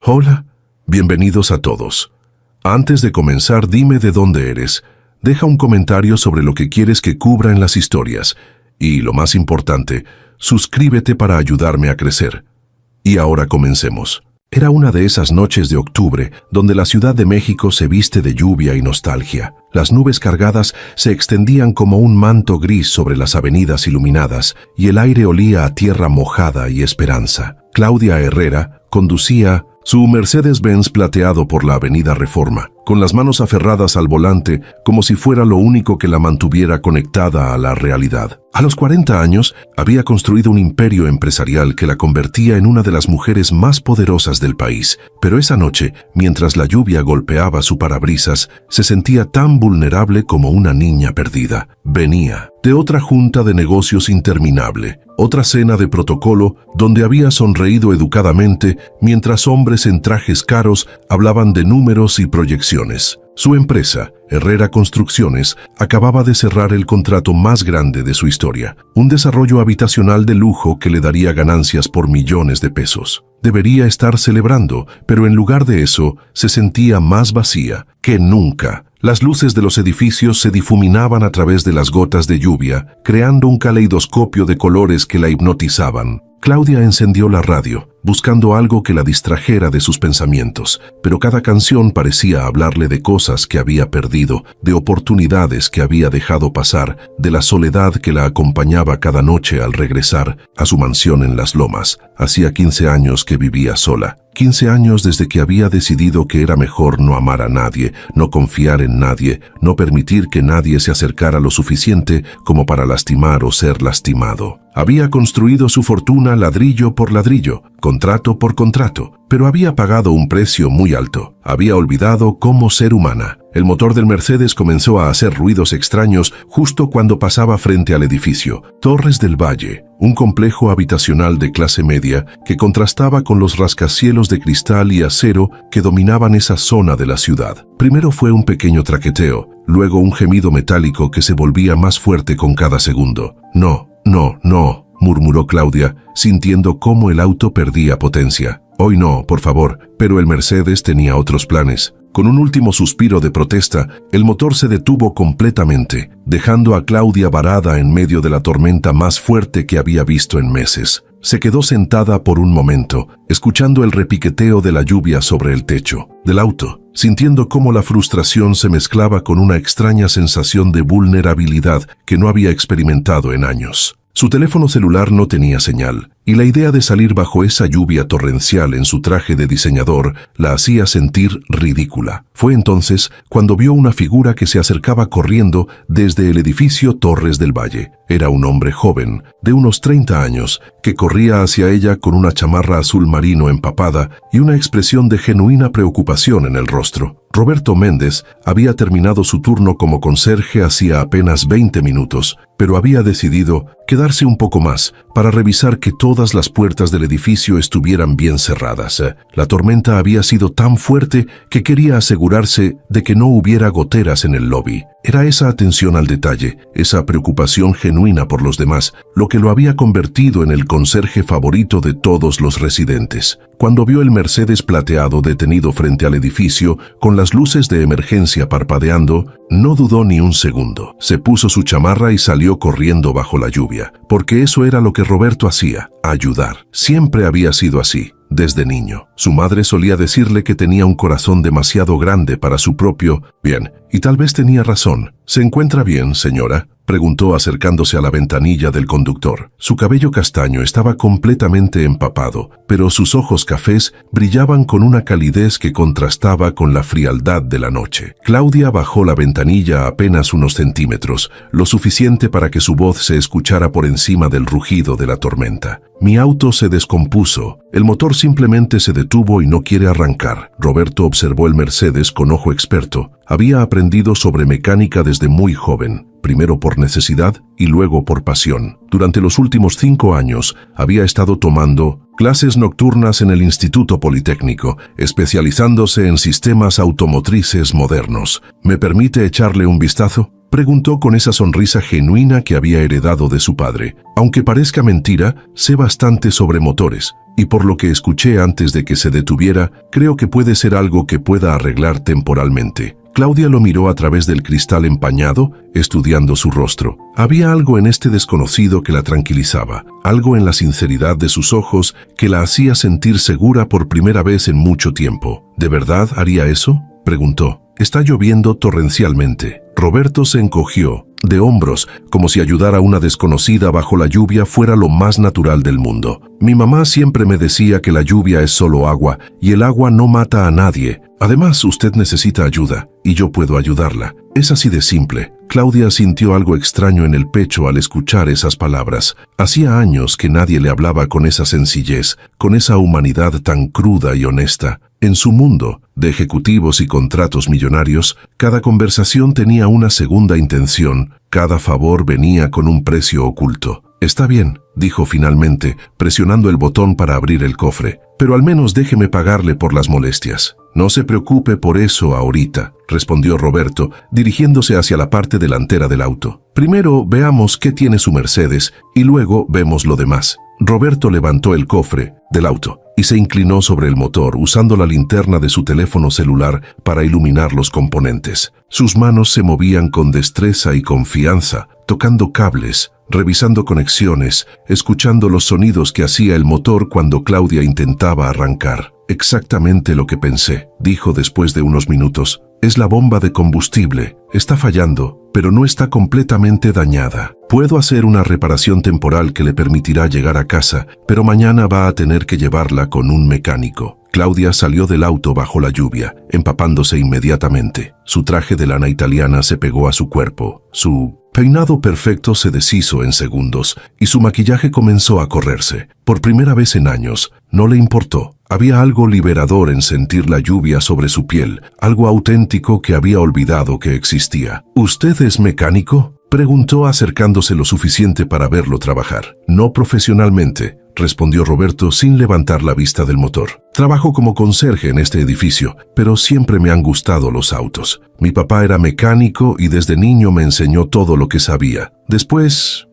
Hola, bienvenidos a todos. Antes de comenzar, dime de dónde eres. Deja un comentario sobre lo que quieres que cubra en las historias. Y, lo más importante, suscríbete para ayudarme a crecer. Y ahora comencemos. Era una de esas noches de octubre donde la Ciudad de México se viste de lluvia y nostalgia. Las nubes cargadas se extendían como un manto gris sobre las avenidas iluminadas y el aire olía a tierra mojada y esperanza. Claudia Herrera conducía su Mercedes-Benz plateado por la avenida Reforma, con las manos aferradas al volante como si fuera lo único que la mantuviera conectada a la realidad. A los 40 años, había construido un imperio empresarial que la convertía en una de las mujeres más poderosas del país. Pero esa noche, mientras la lluvia golpeaba su parabrisas, se sentía tan vulnerable como una niña perdida. Venía de otra junta de negocios interminable, otra cena de protocolo donde había sonreído educadamente mientras hombres en trajes caros hablaban de números y proyecciones. Su empresa, Herrera Construcciones, acababa de cerrar el contrato más grande de su historia, un desarrollo habitacional de lujo que le daría ganancias por millones de pesos. Debería estar celebrando, pero en lugar de eso, se sentía más vacía que nunca. Las luces de los edificios se difuminaban a través de las gotas de lluvia, creando un caleidoscopio de colores que la hipnotizaban. Claudia encendió la radio, buscando algo que la distrajera de sus pensamientos, pero cada canción parecía hablarle de cosas que había perdido, de oportunidades que había dejado pasar, de la soledad que la acompañaba cada noche al regresar a su mansión en Las Lomas. Hacía 15 años que vivía sola. 15 años desde que había decidido que era mejor no amar a nadie, no confiar en nadie, no permitir que nadie se acercara lo suficiente como para lastimar o ser lastimado. Había construido su fortuna ladrillo por ladrillo, contrato por contrato, pero había pagado un precio muy alto. Había olvidado cómo ser humana. El motor del Mercedes comenzó a hacer ruidos extraños justo cuando pasaba frente al edificio Torres del Valle, un complejo habitacional de clase media que contrastaba con los rascacielos de cristal y acero que dominaban esa zona de la ciudad. Primero fue un pequeño traqueteo, luego un gemido metálico que se volvía más fuerte con cada segundo. No, murmuró Claudia, sintiendo cómo el auto perdía potencia. Hoy no, por favor, pero el Mercedes tenía otros planes. Con un último suspiro de protesta, el motor se detuvo completamente, dejando a Claudia varada en medio de la tormenta más fuerte que había visto en meses. Se quedó sentada por un momento, escuchando el repiqueteo de la lluvia sobre el techo del auto, sintiendo cómo la frustración se mezclaba con una extraña sensación de vulnerabilidad que no había experimentado en años. Su teléfono celular no tenía señal, y la idea de salir bajo esa lluvia torrencial en su traje de diseñador la hacía sentir ridícula. Fue entonces cuando vio una figura que se acercaba corriendo desde el edificio Torres del Valle. Era un hombre joven, de unos 30 años, que corría hacia ella con una chamarra azul marino empapada y una expresión de genuina preocupación en el rostro. Roberto Méndez había terminado su turno como conserje hacía apenas 20 minutos, pero había decidido quedarse un poco más para revisar que todas las puertas del edificio estuvieran bien cerradas. La tormenta había sido tan fuerte que quería asegurarse de que no hubiera goteras en el lobby. Era esa atención al detalle, esa preocupación genuina por los demás, lo que lo había convertido en el conserje favorito de todos los residentes. Cuando vio el Mercedes plateado detenido frente al edificio, con las luces de emergencia parpadeando, no dudó ni un segundo. Se puso su chamarra y salió corriendo bajo la lluvia, porque eso era lo que Roberto hacía, ayudar. Siempre había sido así, desde niño. Su madre solía decirle que tenía un corazón demasiado grande para su propio bien, y tal vez tenía razón. ¿Se encuentra bien, señora?, preguntó acercándose a la ventanilla del conductor. Su cabello castaño estaba completamente empapado, pero sus ojos cafés brillaban con una calidez que contrastaba con la frialdad de la noche. Claudia bajó la ventanilla apenas unos centímetros, lo suficiente para que su voz se escuchara por encima del rugido de la tormenta. Mi auto se descompuso. El motor simplemente se detuvo y no quiere arrancar. Roberto observó el Mercedes con ojo experto. Había aprendido sobre mecánica desde muy joven, primero por necesidad y luego por pasión. Durante los últimos 5 años había estado tomando Clases nocturnas en el Instituto Politécnico, especializándose en sistemas automotrices modernos. ¿Me permite echarle un vistazo?, preguntó con esa sonrisa genuina que había heredado de su padre. Aunque parezca mentira, sé bastante sobre motores, y por lo que escuché antes de que se detuviera, creo que puede ser algo que pueda arreglar temporalmente. Claudia lo miró a través del cristal empañado, estudiando su rostro. Había algo en este desconocido que la tranquilizaba, algo en la sinceridad de sus ojos que la hacía sentir segura por primera vez en mucho tiempo. ¿De verdad haría eso?, preguntó. Está lloviendo torrencialmente. Roberto se encogió de hombros, como si ayudar a una desconocida bajo la lluvia fuera lo más natural del mundo. Mi mamá siempre me decía que la lluvia es solo agua, y el agua no mata a nadie. Además, usted necesita ayuda, y yo puedo ayudarla. Es así de simple. Claudia sintió algo extraño en el pecho al escuchar esas palabras. Hacía años que nadie le hablaba con esa sencillez, con esa humanidad tan cruda y honesta. En su mundo, de ejecutivos y contratos millonarios, cada conversación tenía una segunda intención, cada favor venía con un precio oculto. Está bien, dijo finalmente, presionando el botón para abrir el cofre, pero al menos déjeme pagarle por las molestias. No se preocupe por eso ahorita, respondió Roberto, dirigiéndose hacia la parte delantera del auto. Primero veamos qué tiene su Mercedes y luego vemos lo demás. Roberto levantó el cofre del auto y se inclinó sobre el motor usando la linterna de su teléfono celular para iluminar los componentes. Sus manos se movían con destreza y confianza, tocando cables, revisando conexiones, escuchando los sonidos que hacía el motor cuando Claudia intentaba arrancar. Exactamente lo que pensé, dijo después de unos minutos. Es la bomba de combustible. Está fallando, pero no está completamente dañada. Puedo hacer una reparación temporal que le permitirá llegar a casa, pero mañana va a tener que llevarla con un mecánico. Claudia salió del auto bajo la lluvia, empapándose inmediatamente. Su traje de lana italiana se pegó a su cuerpo. Su peinado perfecto se deshizo en segundos y su maquillaje comenzó a correrse. Por primera vez en años, no le importó. Había algo liberador en sentir la lluvia sobre su piel, algo auténtico que había olvidado que existía. ¿Usted es mecánico?, preguntó acercándose lo suficiente para verlo trabajar. No profesionalmente, respondió Roberto sin levantar la vista del motor. Trabajo como conserje en este edificio, pero siempre me han gustado los autos. Mi papá era mecánico y desde niño me enseñó todo lo que sabía. Después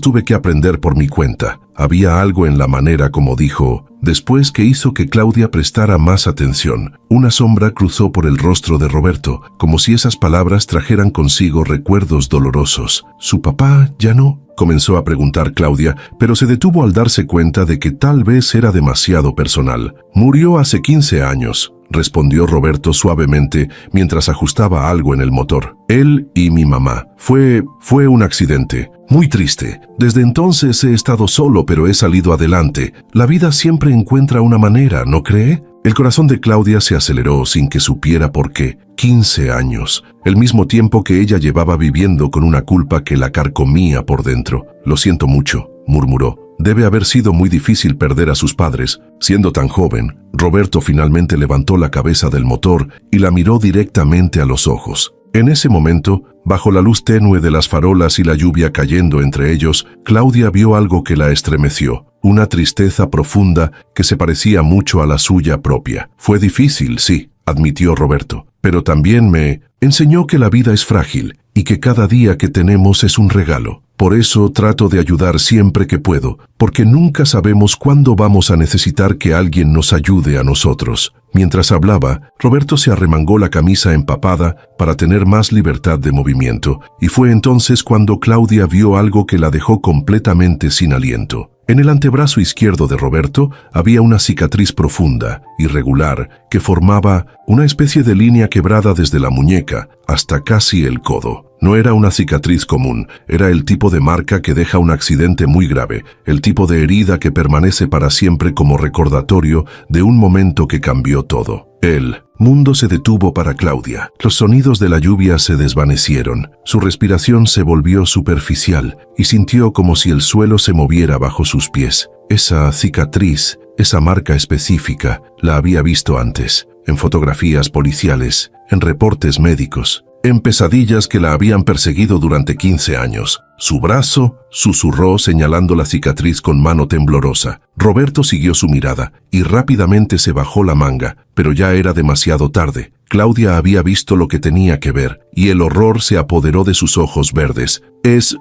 tuve que aprender por mi cuenta. Había algo en la manera como dijo, después que hizo que Claudia prestara más atención. Una sombra cruzó por el rostro de Roberto, como si esas palabras trajeran consigo recuerdos dolorosos. ¿Su papá ya no?, comenzó a preguntar Claudia, pero se detuvo al darse cuenta de que tal vez era demasiado personal. Murió hace 15 años, respondió Roberto suavemente mientras ajustaba algo en el motor. Él y mi mamá. Fue un accidente. Muy triste. Desde entonces he estado solo, pero he salido adelante. La vida siempre encuentra una manera, ¿no cree? El corazón de Claudia se aceleró sin que supiera por qué. 15 años, el mismo tiempo que ella llevaba viviendo con una culpa que la carcomía por dentro. Lo siento mucho, murmuró. Debe haber sido muy difícil perder a sus padres, siendo tan joven. Roberto finalmente levantó la cabeza del motor y la miró directamente a los ojos. En ese momento, bajo la luz tenue de las farolas y la lluvia cayendo entre ellos, Claudia vio algo que la estremeció, una tristeza profunda que se parecía mucho a la suya propia. Fue difícil, sí, admitió Roberto, pero también me enseñó que la vida es frágil y que cada día que tenemos es un regalo. Por eso trato de ayudar siempre que puedo, porque nunca sabemos cuándo vamos a necesitar que alguien nos ayude a nosotros. Mientras hablaba, Roberto se arremangó la camisa empapada para tener más libertad de movimiento, y fue entonces cuando Claudia vio algo que la dejó completamente sin aliento. En el antebrazo izquierdo de Roberto había una cicatriz profunda, irregular, que formaba una especie de línea quebrada desde la muñeca hasta casi el codo. No era una cicatriz común, era el tipo de marca que deja un accidente muy grave, el tipo de herida que permanece para siempre como recordatorio de un momento que cambió todo. El mundo se detuvo para Claudia. Los sonidos de la lluvia se desvanecieron. Su respiración se volvió superficial y sintió como si el suelo se moviera bajo sus pies. Esa cicatriz, esa marca específica, la había visto antes, en fotografías policiales, en reportes médicos, en pesadillas que la habían perseguido durante 15 años. su brazo, susurró señalando la cicatriz con mano temblorosa. Roberto siguió su mirada y rápidamente se bajó la manga, pero ya era demasiado tarde. Claudia había visto lo que tenía que ver y el horror se apoderó de sus ojos verdes. Es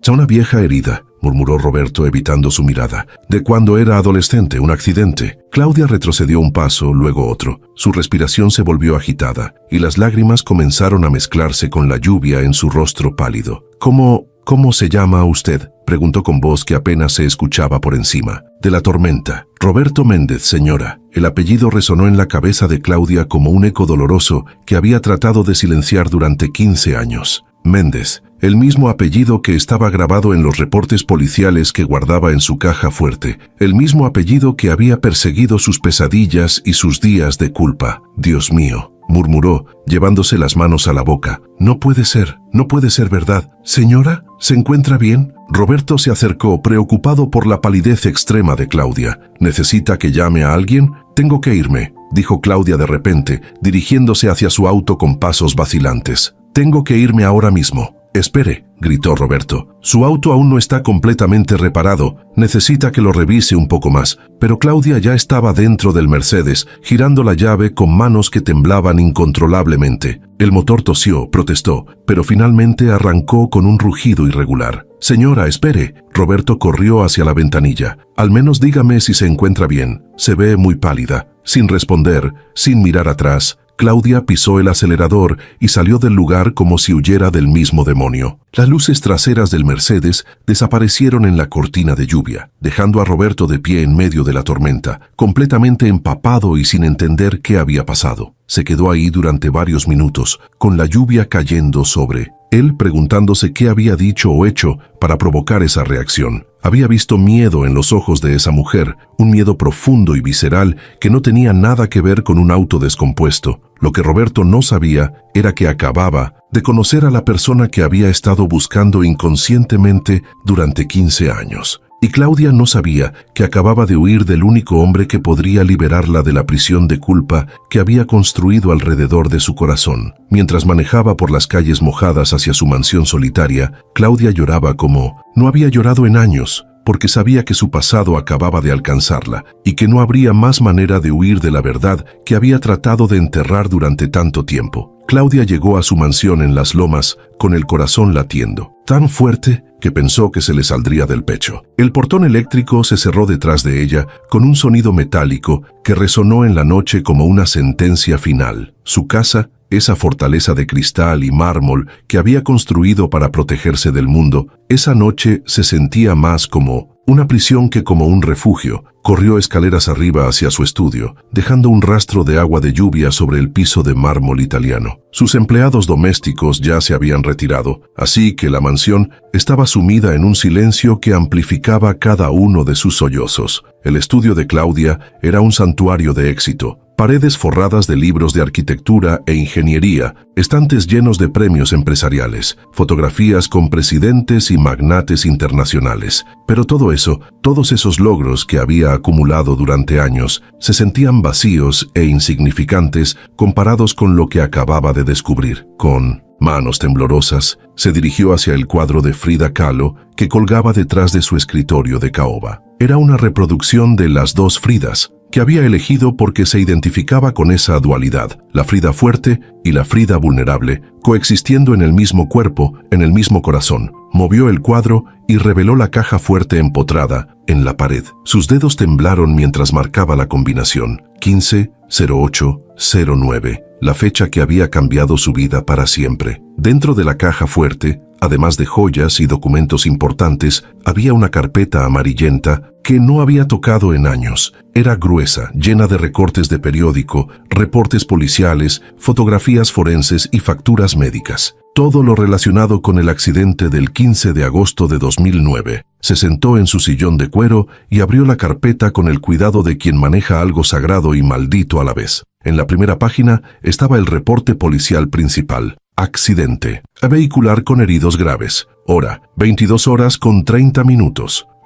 una vieja herida, murmuró Roberto evitando su mirada. De cuando era adolescente, un accidente. Claudia retrocedió un paso, luego otro. Su respiración se volvió agitada y las lágrimas comenzaron a mezclarse con la lluvia en su rostro pálido. ¿Cómo se llama usted?, preguntó con voz que apenas se escuchaba por encima. De la tormenta. Roberto Méndez, señora. El apellido resonó en la cabeza de Claudia como un eco doloroso que había tratado de silenciar durante 15 años. Méndez, el mismo apellido que estaba grabado en los reportes policiales que guardaba en su caja fuerte, el mismo apellido que había perseguido sus pesadillas y sus días de culpa. Dios mío, murmuró, llevándose las manos a la boca. No puede ser verdad. Señora, ¿se encuentra bien? Roberto se acercó, preocupado por la palidez extrema de Claudia. ¿Necesita que llame a alguien? Tengo que irme, dijo Claudia de repente, dirigiéndose hacia su auto con pasos vacilantes. Tengo que irme ahora mismo. Espere, gritó Roberto. Su auto aún no está completamente reparado. Necesita que lo revise un poco más. Pero Claudia ya estaba dentro del Mercedes, girando la llave con manos que temblaban incontrolablemente. El motor tosió, protestó, pero finalmente arrancó con un rugido irregular. Señora, espere. Roberto corrió hacia la ventanilla. Al menos dígame si se encuentra bien. Se ve muy pálida. Sin responder, sin mirar atrás, Claudia pisó el acelerador y salió del lugar como si huyera del mismo demonio. Las luces traseras del Mercedes desaparecieron en la cortina de lluvia, dejando a Roberto de pie en medio de la tormenta, completamente empapado y sin entender qué había pasado. Se quedó ahí durante varios minutos, con la lluvia cayendo sobre él, preguntándose qué había dicho o hecho para provocar esa reacción. Había visto miedo en los ojos de esa mujer, un miedo profundo y visceral que no tenía nada que ver con un auto descompuesto. Lo que Roberto no sabía era que acababa de conocer a la persona que había estado buscando inconscientemente durante 15 años. Y Claudia no sabía que acababa de huir del único hombre que podría liberarla de la prisión de culpa que había construido alrededor de su corazón. Mientras manejaba por las calles mojadas hacia su mansión solitaria, Claudia lloraba como no había llorado en años, porque sabía que su pasado acababa de alcanzarla y que no habría más manera de huir de la verdad que había tratado de enterrar durante tanto tiempo. Claudia llegó a su mansión en Las Lomas con el corazón latiendo, tan fuerte que pensó que se le saldría del pecho. El portón eléctrico se cerró detrás de ella con un sonido metálico que resonó en la noche como una sentencia final. Su casa, esa fortaleza de cristal y mármol que había construido para protegerse del mundo, esa noche se sentía más como una prisión que como un refugio. Corrió escaleras arriba hacia su estudio, dejando un rastro de agua de lluvia sobre el piso de mármol italiano. Sus empleados domésticos ya se habían retirado, así que la mansión estaba sumida en un silencio que amplificaba cada uno de sus sollozos. El estudio de Claudia era un santuario de éxito. Paredes forradas de libros de arquitectura e ingeniería, estantes llenos de premios empresariales, fotografías con presidentes y magnates internacionales. Pero todo eso, todos esos logros que había acumulado durante años, se sentían vacíos e insignificantes comparados con lo que acababa de descubrir. Con manos temblorosas, se dirigió hacia el cuadro de Frida Kahlo que colgaba detrás de su escritorio de caoba. Era una reproducción de Las dos Fridas, que había elegido porque se identificaba con esa dualidad, la Frida fuerte y la Frida vulnerable, coexistiendo en el mismo cuerpo, en el mismo corazón. Movió el cuadro y reveló la caja fuerte empotrada en la pared. Sus dedos temblaron mientras marcaba la combinación 150809, la fecha que había cambiado su vida para siempre. Dentro de la caja fuerte, además de joyas y documentos importantes, había una carpeta amarillenta que no había tocado en años. Era gruesa, llena de recortes de periódico, reportes policiales, fotografías forenses y facturas médicas. Todo lo relacionado con el accidente del 15 de agosto de 2009. Se sentó en su sillón de cuero y abrió la carpeta con el cuidado de quien maneja algo sagrado y maldito a la vez. En la primera página estaba el reporte policial principal. Accidente vehicular con heridos graves. Hora, 22:30.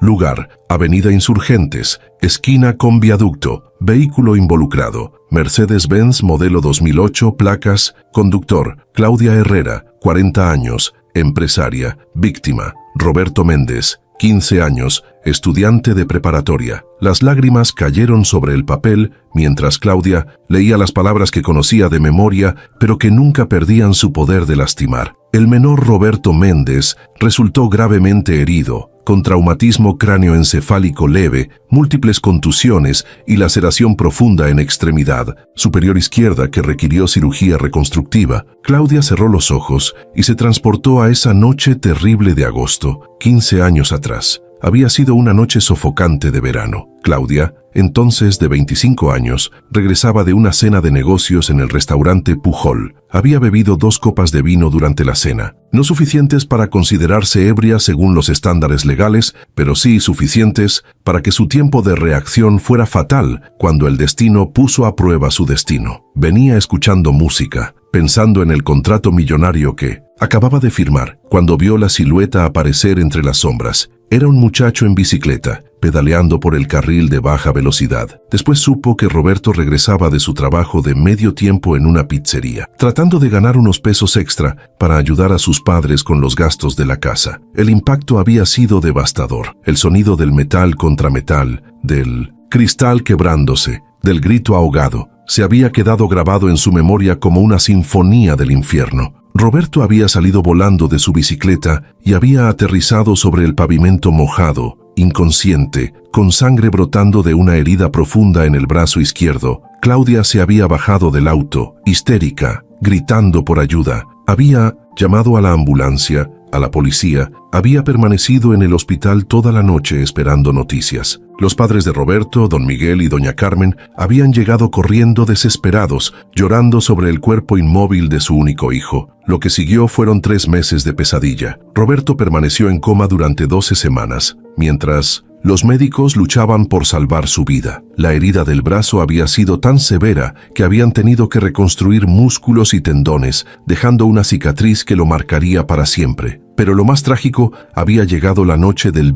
Lugar, Avenida Insurgentes, esquina con viaducto. Vehículo involucrado, Mercedes-Benz modelo 2008, placas, conductor, Claudia Herrera, 40 años, empresaria, víctima, Roberto Méndez, 15 años, estudiante de preparatoria. Las lágrimas cayeron sobre el papel mientras Claudia leía las palabras que conocía de memoria, pero que nunca perdían su poder de lastimar. El menor Roberto Méndez resultó gravemente herido, con traumatismo cráneoencefálico leve, múltiples contusiones y laceración profunda en extremidad superior izquierda que requirió cirugía reconstructiva. Claudia cerró los ojos y se transportó a esa noche terrible de agosto, 15 años atrás. Había sido una noche sofocante de verano. Claudia, entonces de 25 años, regresaba de una cena de negocios en el restaurante Pujol. Había bebido 2 copas de vino durante la cena, no suficientes para considerarse ebria según los estándares legales, pero sí suficientes para que su tiempo de reacción fuera fatal cuando el destino puso a prueba su destino. Venía escuchando música, pensando en el contrato millonario que acababa de firmar, cuando vio la silueta aparecer entre las sombras. Era un muchacho en bicicleta, pedaleando por el carril de baja velocidad. Después supo que Roberto regresaba de su trabajo de medio tiempo en una pizzería, tratando de ganar unos pesos extra para ayudar a sus padres con los gastos de la casa. El impacto había sido devastador. El sonido del metal contra metal, del cristal quebrándose, del grito ahogado, se había quedado grabado en su memoria como una sinfonía del infierno. Roberto había salido volando de su bicicleta y había aterrizado sobre el pavimento mojado, inconsciente, con sangre brotando de una herida profunda en el brazo izquierdo. Claudia se había bajado del auto, histérica, gritando por ayuda. Había llamado a la ambulancia, a la policía, había permanecido en el hospital toda la noche esperando noticias. Los padres de Roberto, don Miguel y doña Carmen, habían llegado corriendo desesperados, llorando sobre el cuerpo inmóvil de su único hijo. Lo que siguió fueron 3 meses de pesadilla. Roberto permaneció en coma durante 12 semanas, mientras los médicos luchaban por salvar su vida. La herida del brazo había sido tan severa que habían tenido que reconstruir músculos y tendones, dejando una cicatriz que lo marcaría para siempre. Pero lo más trágico había llegado la noche del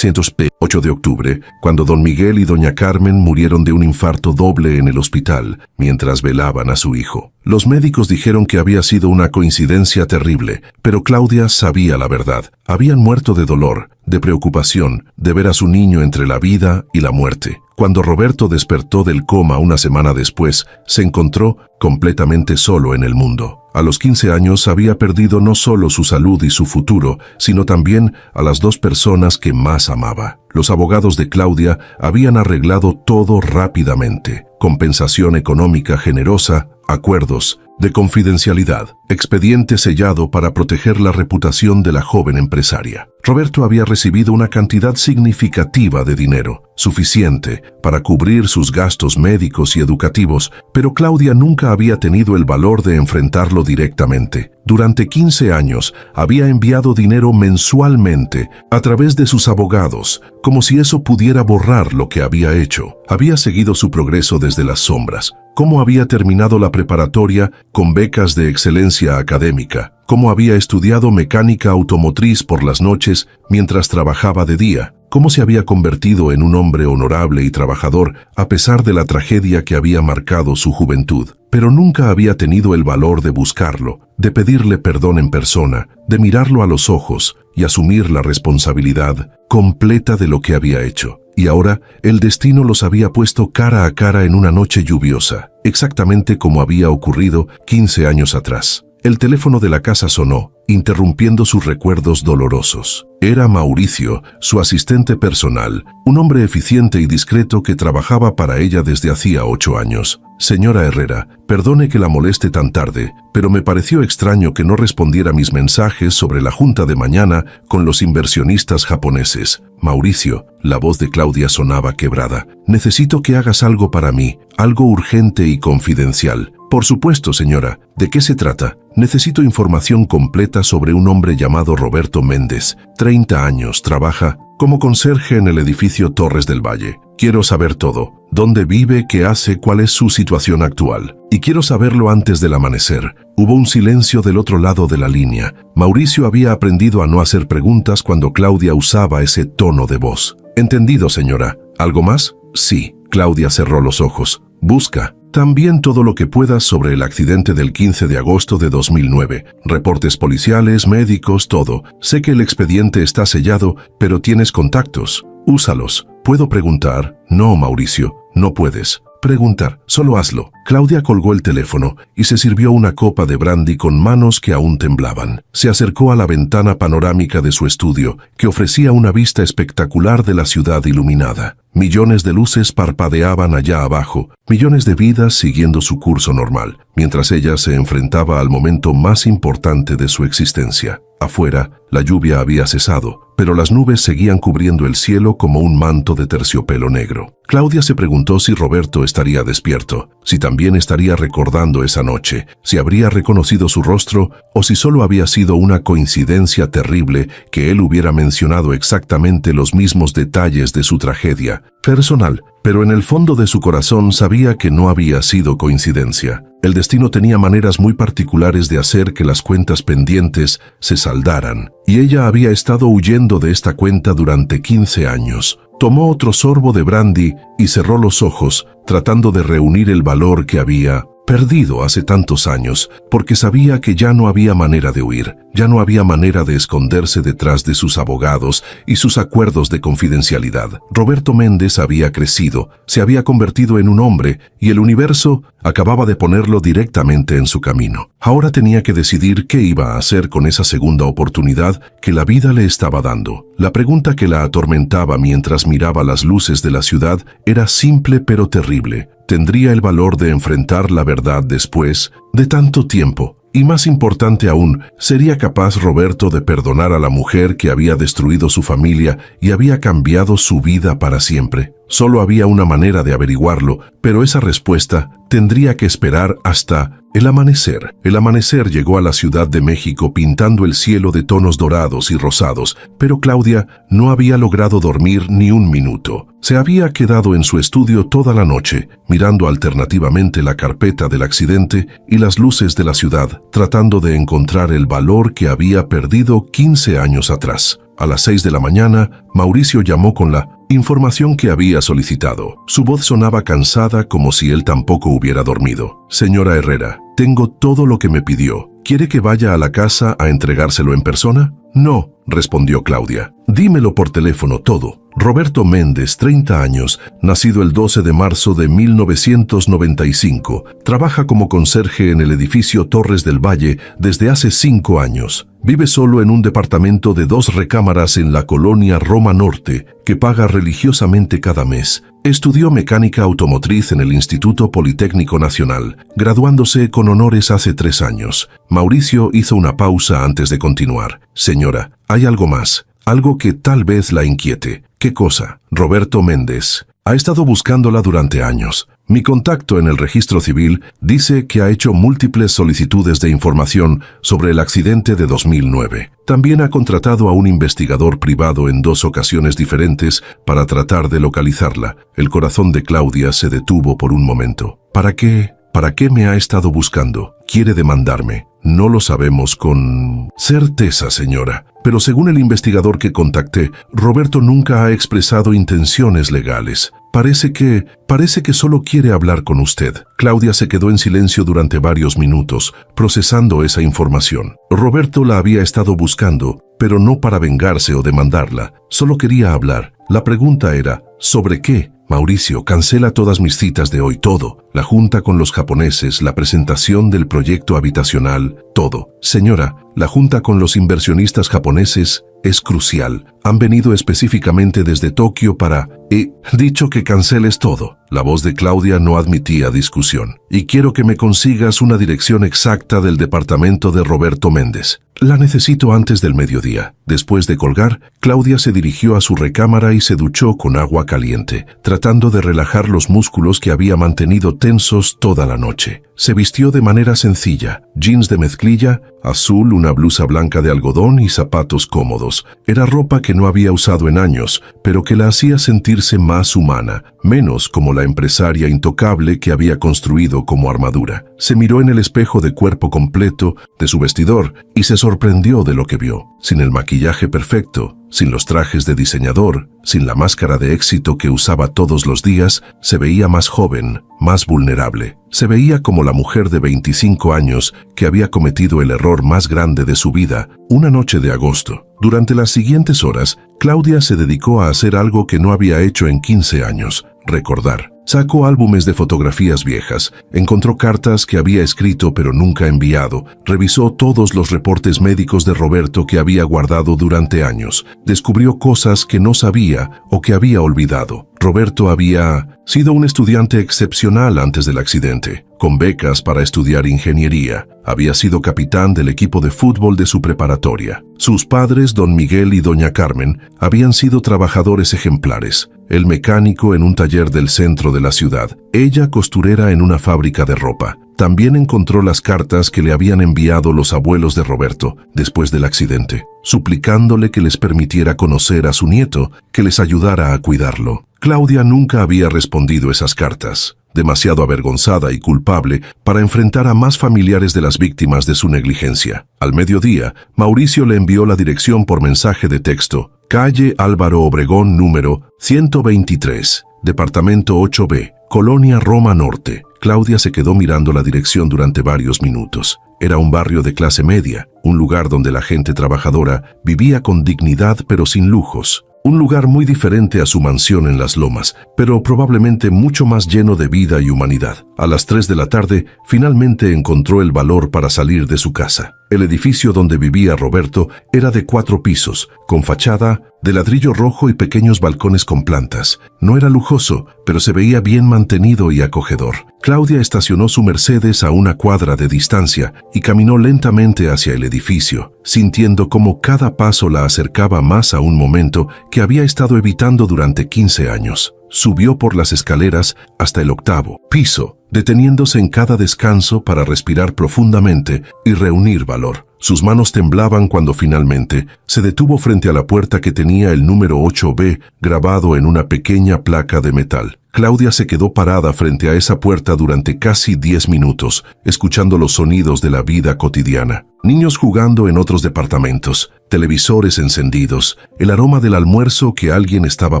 8 de octubre, cuando don Miguel y doña Carmen murieron de un infarto doble en el hospital, mientras velaban a su hijo. Los médicos dijeron que había sido una coincidencia terrible, pero Claudia sabía la verdad. Habían muerto de dolor, de preocupación, de ver a su niño entre la vida y la muerte. Cuando Roberto despertó del coma una semana después, se encontró completamente solo en el mundo. A los 15 años había perdido no solo su salud y su futuro, sino también a las 2 personas que más amaba. Los abogados de Claudia habían arreglado todo rápidamente. Compensación económica generosa, acuerdos de confidencialidad, expediente sellado para proteger la reputación de la joven empresaria. Roberto había recibido una cantidad significativa de dinero, suficiente para cubrir sus gastos médicos y educativos, pero Claudia nunca había tenido el valor de enfrentarlo directamente. Durante 15 años había enviado dinero mensualmente a través de sus abogados, como si eso pudiera borrar lo que había hecho. Había seguido su progreso desde las sombras. Cómo había terminado la preparatoria con becas de excelencia académica, cómo había estudiado mecánica automotriz por las noches mientras trabajaba de día, cómo se había convertido en un hombre honorable y trabajador a pesar de la tragedia que había marcado su juventud. Pero nunca había tenido el valor de buscarlo, de pedirle perdón en persona, de mirarlo a los ojos y asumir la responsabilidad completa de lo que había hecho. Y ahora, el destino los había puesto cara a cara en una noche lluviosa, exactamente como había ocurrido 15 años atrás. El teléfono de la casa sonó, interrumpiendo sus recuerdos dolorosos. Era Mauricio, su asistente personal, un hombre eficiente y discreto que trabajaba para ella desde hacía 8 años. Señora Herrera, perdone que la moleste tan tarde, pero me pareció extraño que no respondiera mis mensajes sobre la junta de mañana con los inversionistas japoneses. Mauricio, la voz de Claudia sonaba quebrada. Necesito que hagas algo para mí, algo urgente y confidencial. Por supuesto, señora. ¿De qué se trata? Necesito información completa sobre un hombre llamado Roberto Méndez. 30 años, trabaja como conserje en el edificio Torres del Valle. Quiero saber todo. ¿Dónde vive? ¿Qué hace? ¿Cuál es su situación actual? Y quiero saberlo antes del amanecer. Hubo un silencio del otro lado de la línea. Mauricio había aprendido a no hacer preguntas cuando Claudia usaba ese tono de voz. Entendido, señora. ¿Algo más? Sí. Claudia cerró los ojos. Busca También todo lo que puedas sobre el accidente del 15 de agosto de 2009. Reportes policiales, médicos, todo. Sé que el expediente está sellado, pero tienes contactos. Úsalos. ¿Puedo preguntar? No, Mauricio, no puedes preguntar, solo hazlo. Claudia colgó el teléfono y se sirvió una copa de brandy con manos que aún temblaban. Se acercó a la ventana panorámica de su estudio, que ofrecía una vista espectacular de la ciudad iluminada. Millones de luces parpadeaban allá abajo, millones de vidas siguiendo su curso normal, mientras ella se enfrentaba al momento más importante de su existencia. Afuera, la lluvia había cesado, pero las nubes seguían cubriendo el cielo como un manto de terciopelo negro. Claudia se preguntó si Roberto estaría despierto, si también estaría recordando esa noche, si habría reconocido su rostro o si solo había sido una coincidencia terrible que él hubiera mencionado exactamente los mismos detalles de su tragedia personal, pero en el fondo de su corazón sabía que no había sido coincidencia. El destino tenía maneras muy particulares de hacer que las cuentas pendientes se saldaran, y ella había estado huyendo de esta cuenta durante 15 años. Tomó otro sorbo de brandy y cerró los ojos, tratando de reunir el valor que había perdido hace tantos años, porque sabía que ya no había manera de huir, ya no había manera de esconderse detrás de sus abogados y sus acuerdos de confidencialidad. Roberto Méndez había crecido, se había convertido en un hombre y el universo acababa de ponerlo directamente en su camino. Ahora tenía que decidir qué iba a hacer con esa segunda oportunidad que la vida le estaba dando. La pregunta que la atormentaba mientras miraba las luces de la ciudad era simple pero terrible. ¿Tendría el valor de enfrentar la verdad después de tanto tiempo? Y más importante aún, ¿sería capaz Roberto de perdonar a la mujer que había destruido su familia y había cambiado su vida para siempre? Solo había una manera de averiguarlo, pero esa respuesta tendría que esperar hasta el amanecer. El amanecer llegó a la Ciudad de México pintando el cielo de tonos dorados y rosados, pero Claudia no había logrado dormir ni un minuto. Se había quedado en su estudio toda la noche, mirando alternativamente la carpeta del accidente y las luces de la ciudad, tratando de encontrar el valor que había perdido 15 años atrás. A las 6 de la mañana, Mauricio llamó con la información que había solicitado. Su voz sonaba cansada como si él tampoco hubiera dormido. Señora Herrera, tengo todo lo que me pidió. ¿Quiere que vaya a la casa a entregárselo en persona? No, respondió Claudia. Dímelo por teléfono todo. Roberto Méndez, 30 años, nacido el 12 de marzo de 1995, trabaja como conserje en el edificio Torres del Valle desde hace 5 años. Vive solo en un departamento de 2 recámaras en la colonia Roma Norte, que paga religiosamente cada mes. Estudió mecánica automotriz en el Instituto Politécnico Nacional, graduándose con honores hace 3 años. Mauricio hizo una pausa antes de continuar. Señora, hay algo más, algo que tal vez la inquiete. ¿Qué cosa? Roberto Méndez ha estado buscándola durante años. Mi contacto en el registro civil dice que ha hecho múltiples solicitudes de información sobre el accidente de 2009. También ha contratado a un investigador privado en 2 ocasiones diferentes para tratar de localizarla. El corazón de Claudia se detuvo por un momento. ¿Para qué? ¿Para qué me ha estado buscando? ¿Quiere demandarme? No lo sabemos con certeza, señora. Pero según el investigador que contacté, Roberto nunca ha expresado intenciones legales. Parece que solo quiere hablar con usted. Claudia se quedó en silencio durante varios minutos, procesando esa información. Roberto la había estado buscando, pero no para vengarse o demandarla. Solo quería hablar. La pregunta era, ¿sobre qué? Mauricio, cancela todas mis citas de hoy, todo. La junta con los japoneses, la presentación del proyecto habitacional, todo. Señora, la junta con los inversionistas japoneses es crucial. Han venido específicamente desde Tokio para... He dicho que canceles todo. La voz de Claudia no admitía discusión. Y quiero que me consigas una dirección exacta del departamento de Roberto Méndez. La necesito antes del mediodía. Después de colgar, Claudia se dirigió a su recámara y se duchó con agua caliente, tratando de relajar los músculos que había mantenido tensos toda la noche. Se vistió de manera sencilla, jeans de mezclilla, azul, una blusa blanca de algodón y zapatos cómodos. Era ropa que no había usado en años, pero que la hacía sentirse más humana, menos como la empresaria intocable que había construido como armadura. Se miró en el espejo de cuerpo completo de su vestidor y se sorprendió de lo que vio. Sin el maquillaje perfecto, sin los trajes de diseñador, sin la máscara de éxito que usaba todos los días, se veía más joven, más vulnerable. Se veía como la mujer de 25 años que había cometido el error más grande de su vida, una noche de agosto. Durante las siguientes horas, Claudia se dedicó a hacer algo que no había hecho en 15 años, recordar. Sacó álbumes de fotografías viejas, encontró cartas que había escrito pero nunca enviado, revisó todos los reportes médicos de Roberto que había guardado durante años, descubrió cosas que no sabía o que había olvidado. Roberto había sido un estudiante excepcional antes del accidente, con becas para estudiar ingeniería. Había sido capitán del equipo de fútbol de su preparatoria. Sus padres, don Miguel y doña Carmen, habían sido trabajadores ejemplares. Él mecánico en un taller del centro de la ciudad, ella costurera en una fábrica de ropa. También encontró las cartas que le habían enviado los abuelos de Roberto después del accidente, suplicándole que les permitiera conocer a su nieto, que les ayudara a cuidarlo. Claudia nunca había respondido esas cartas, demasiado avergonzada y culpable para enfrentar a más familiares de las víctimas de su negligencia. Al mediodía, Mauricio le envió la dirección por mensaje de texto: calle Álvaro Obregón número 123, departamento 8B, Colonia Roma Norte. Claudia se quedó mirando la dirección durante varios minutos. Era un barrio de clase media, un lugar donde la gente trabajadora vivía con dignidad pero sin lujos. Un lugar muy diferente a su mansión en Las Lomas, pero probablemente mucho más lleno de vida y humanidad. A las 3 de la tarde, finalmente encontró el valor para salir de su casa. El edificio donde vivía Roberto era de 4 pisos, con fachada de ladrillo rojo y pequeños balcones con plantas. No era lujoso, pero se veía bien mantenido y acogedor. Claudia estacionó su Mercedes a una cuadra de distancia y caminó lentamente hacia el edificio, sintiendo cómo cada paso la acercaba más a un momento que había estado evitando durante 15 años. Subió por las escaleras hasta el 8º piso, deteniéndose en cada descanso para respirar profundamente y reunir valor. Sus manos temblaban cuando finalmente se detuvo frente a la puerta que tenía el número 8B grabado en una pequeña placa de metal. Claudia se quedó parada frente a esa puerta durante casi 10 minutos, escuchando los sonidos de la vida cotidiana. Niños jugando en otros departamentos, televisores encendidos, el aroma del almuerzo que alguien estaba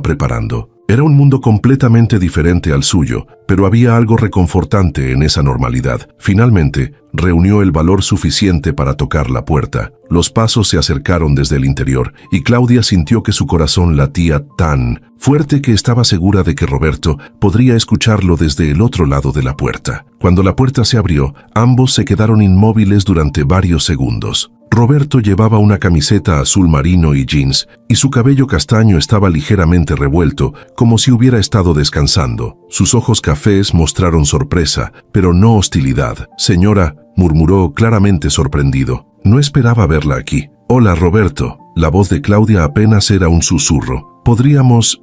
preparando. Era un mundo completamente diferente al suyo, pero había algo reconfortante en esa normalidad. Finalmente, reunió el valor suficiente para tocar la puerta. Los pasos se acercaron desde el interior, y Claudia sintió que su corazón latía tan fuerte que estaba segura de que Roberto podría escucharlo desde el otro lado de la puerta. Cuando la puerta se abrió, ambos se quedaron inmóviles durante varios segundos. Roberto llevaba una camiseta azul marino y jeans, y su cabello castaño estaba ligeramente revuelto, como si hubiera estado descansando. Sus ojos cafés mostraron sorpresa, pero no hostilidad. «Señora», murmuró claramente sorprendido, «no esperaba verla aquí». «Hola, Roberto». La voz de Claudia apenas era un susurro. ¿Podríamos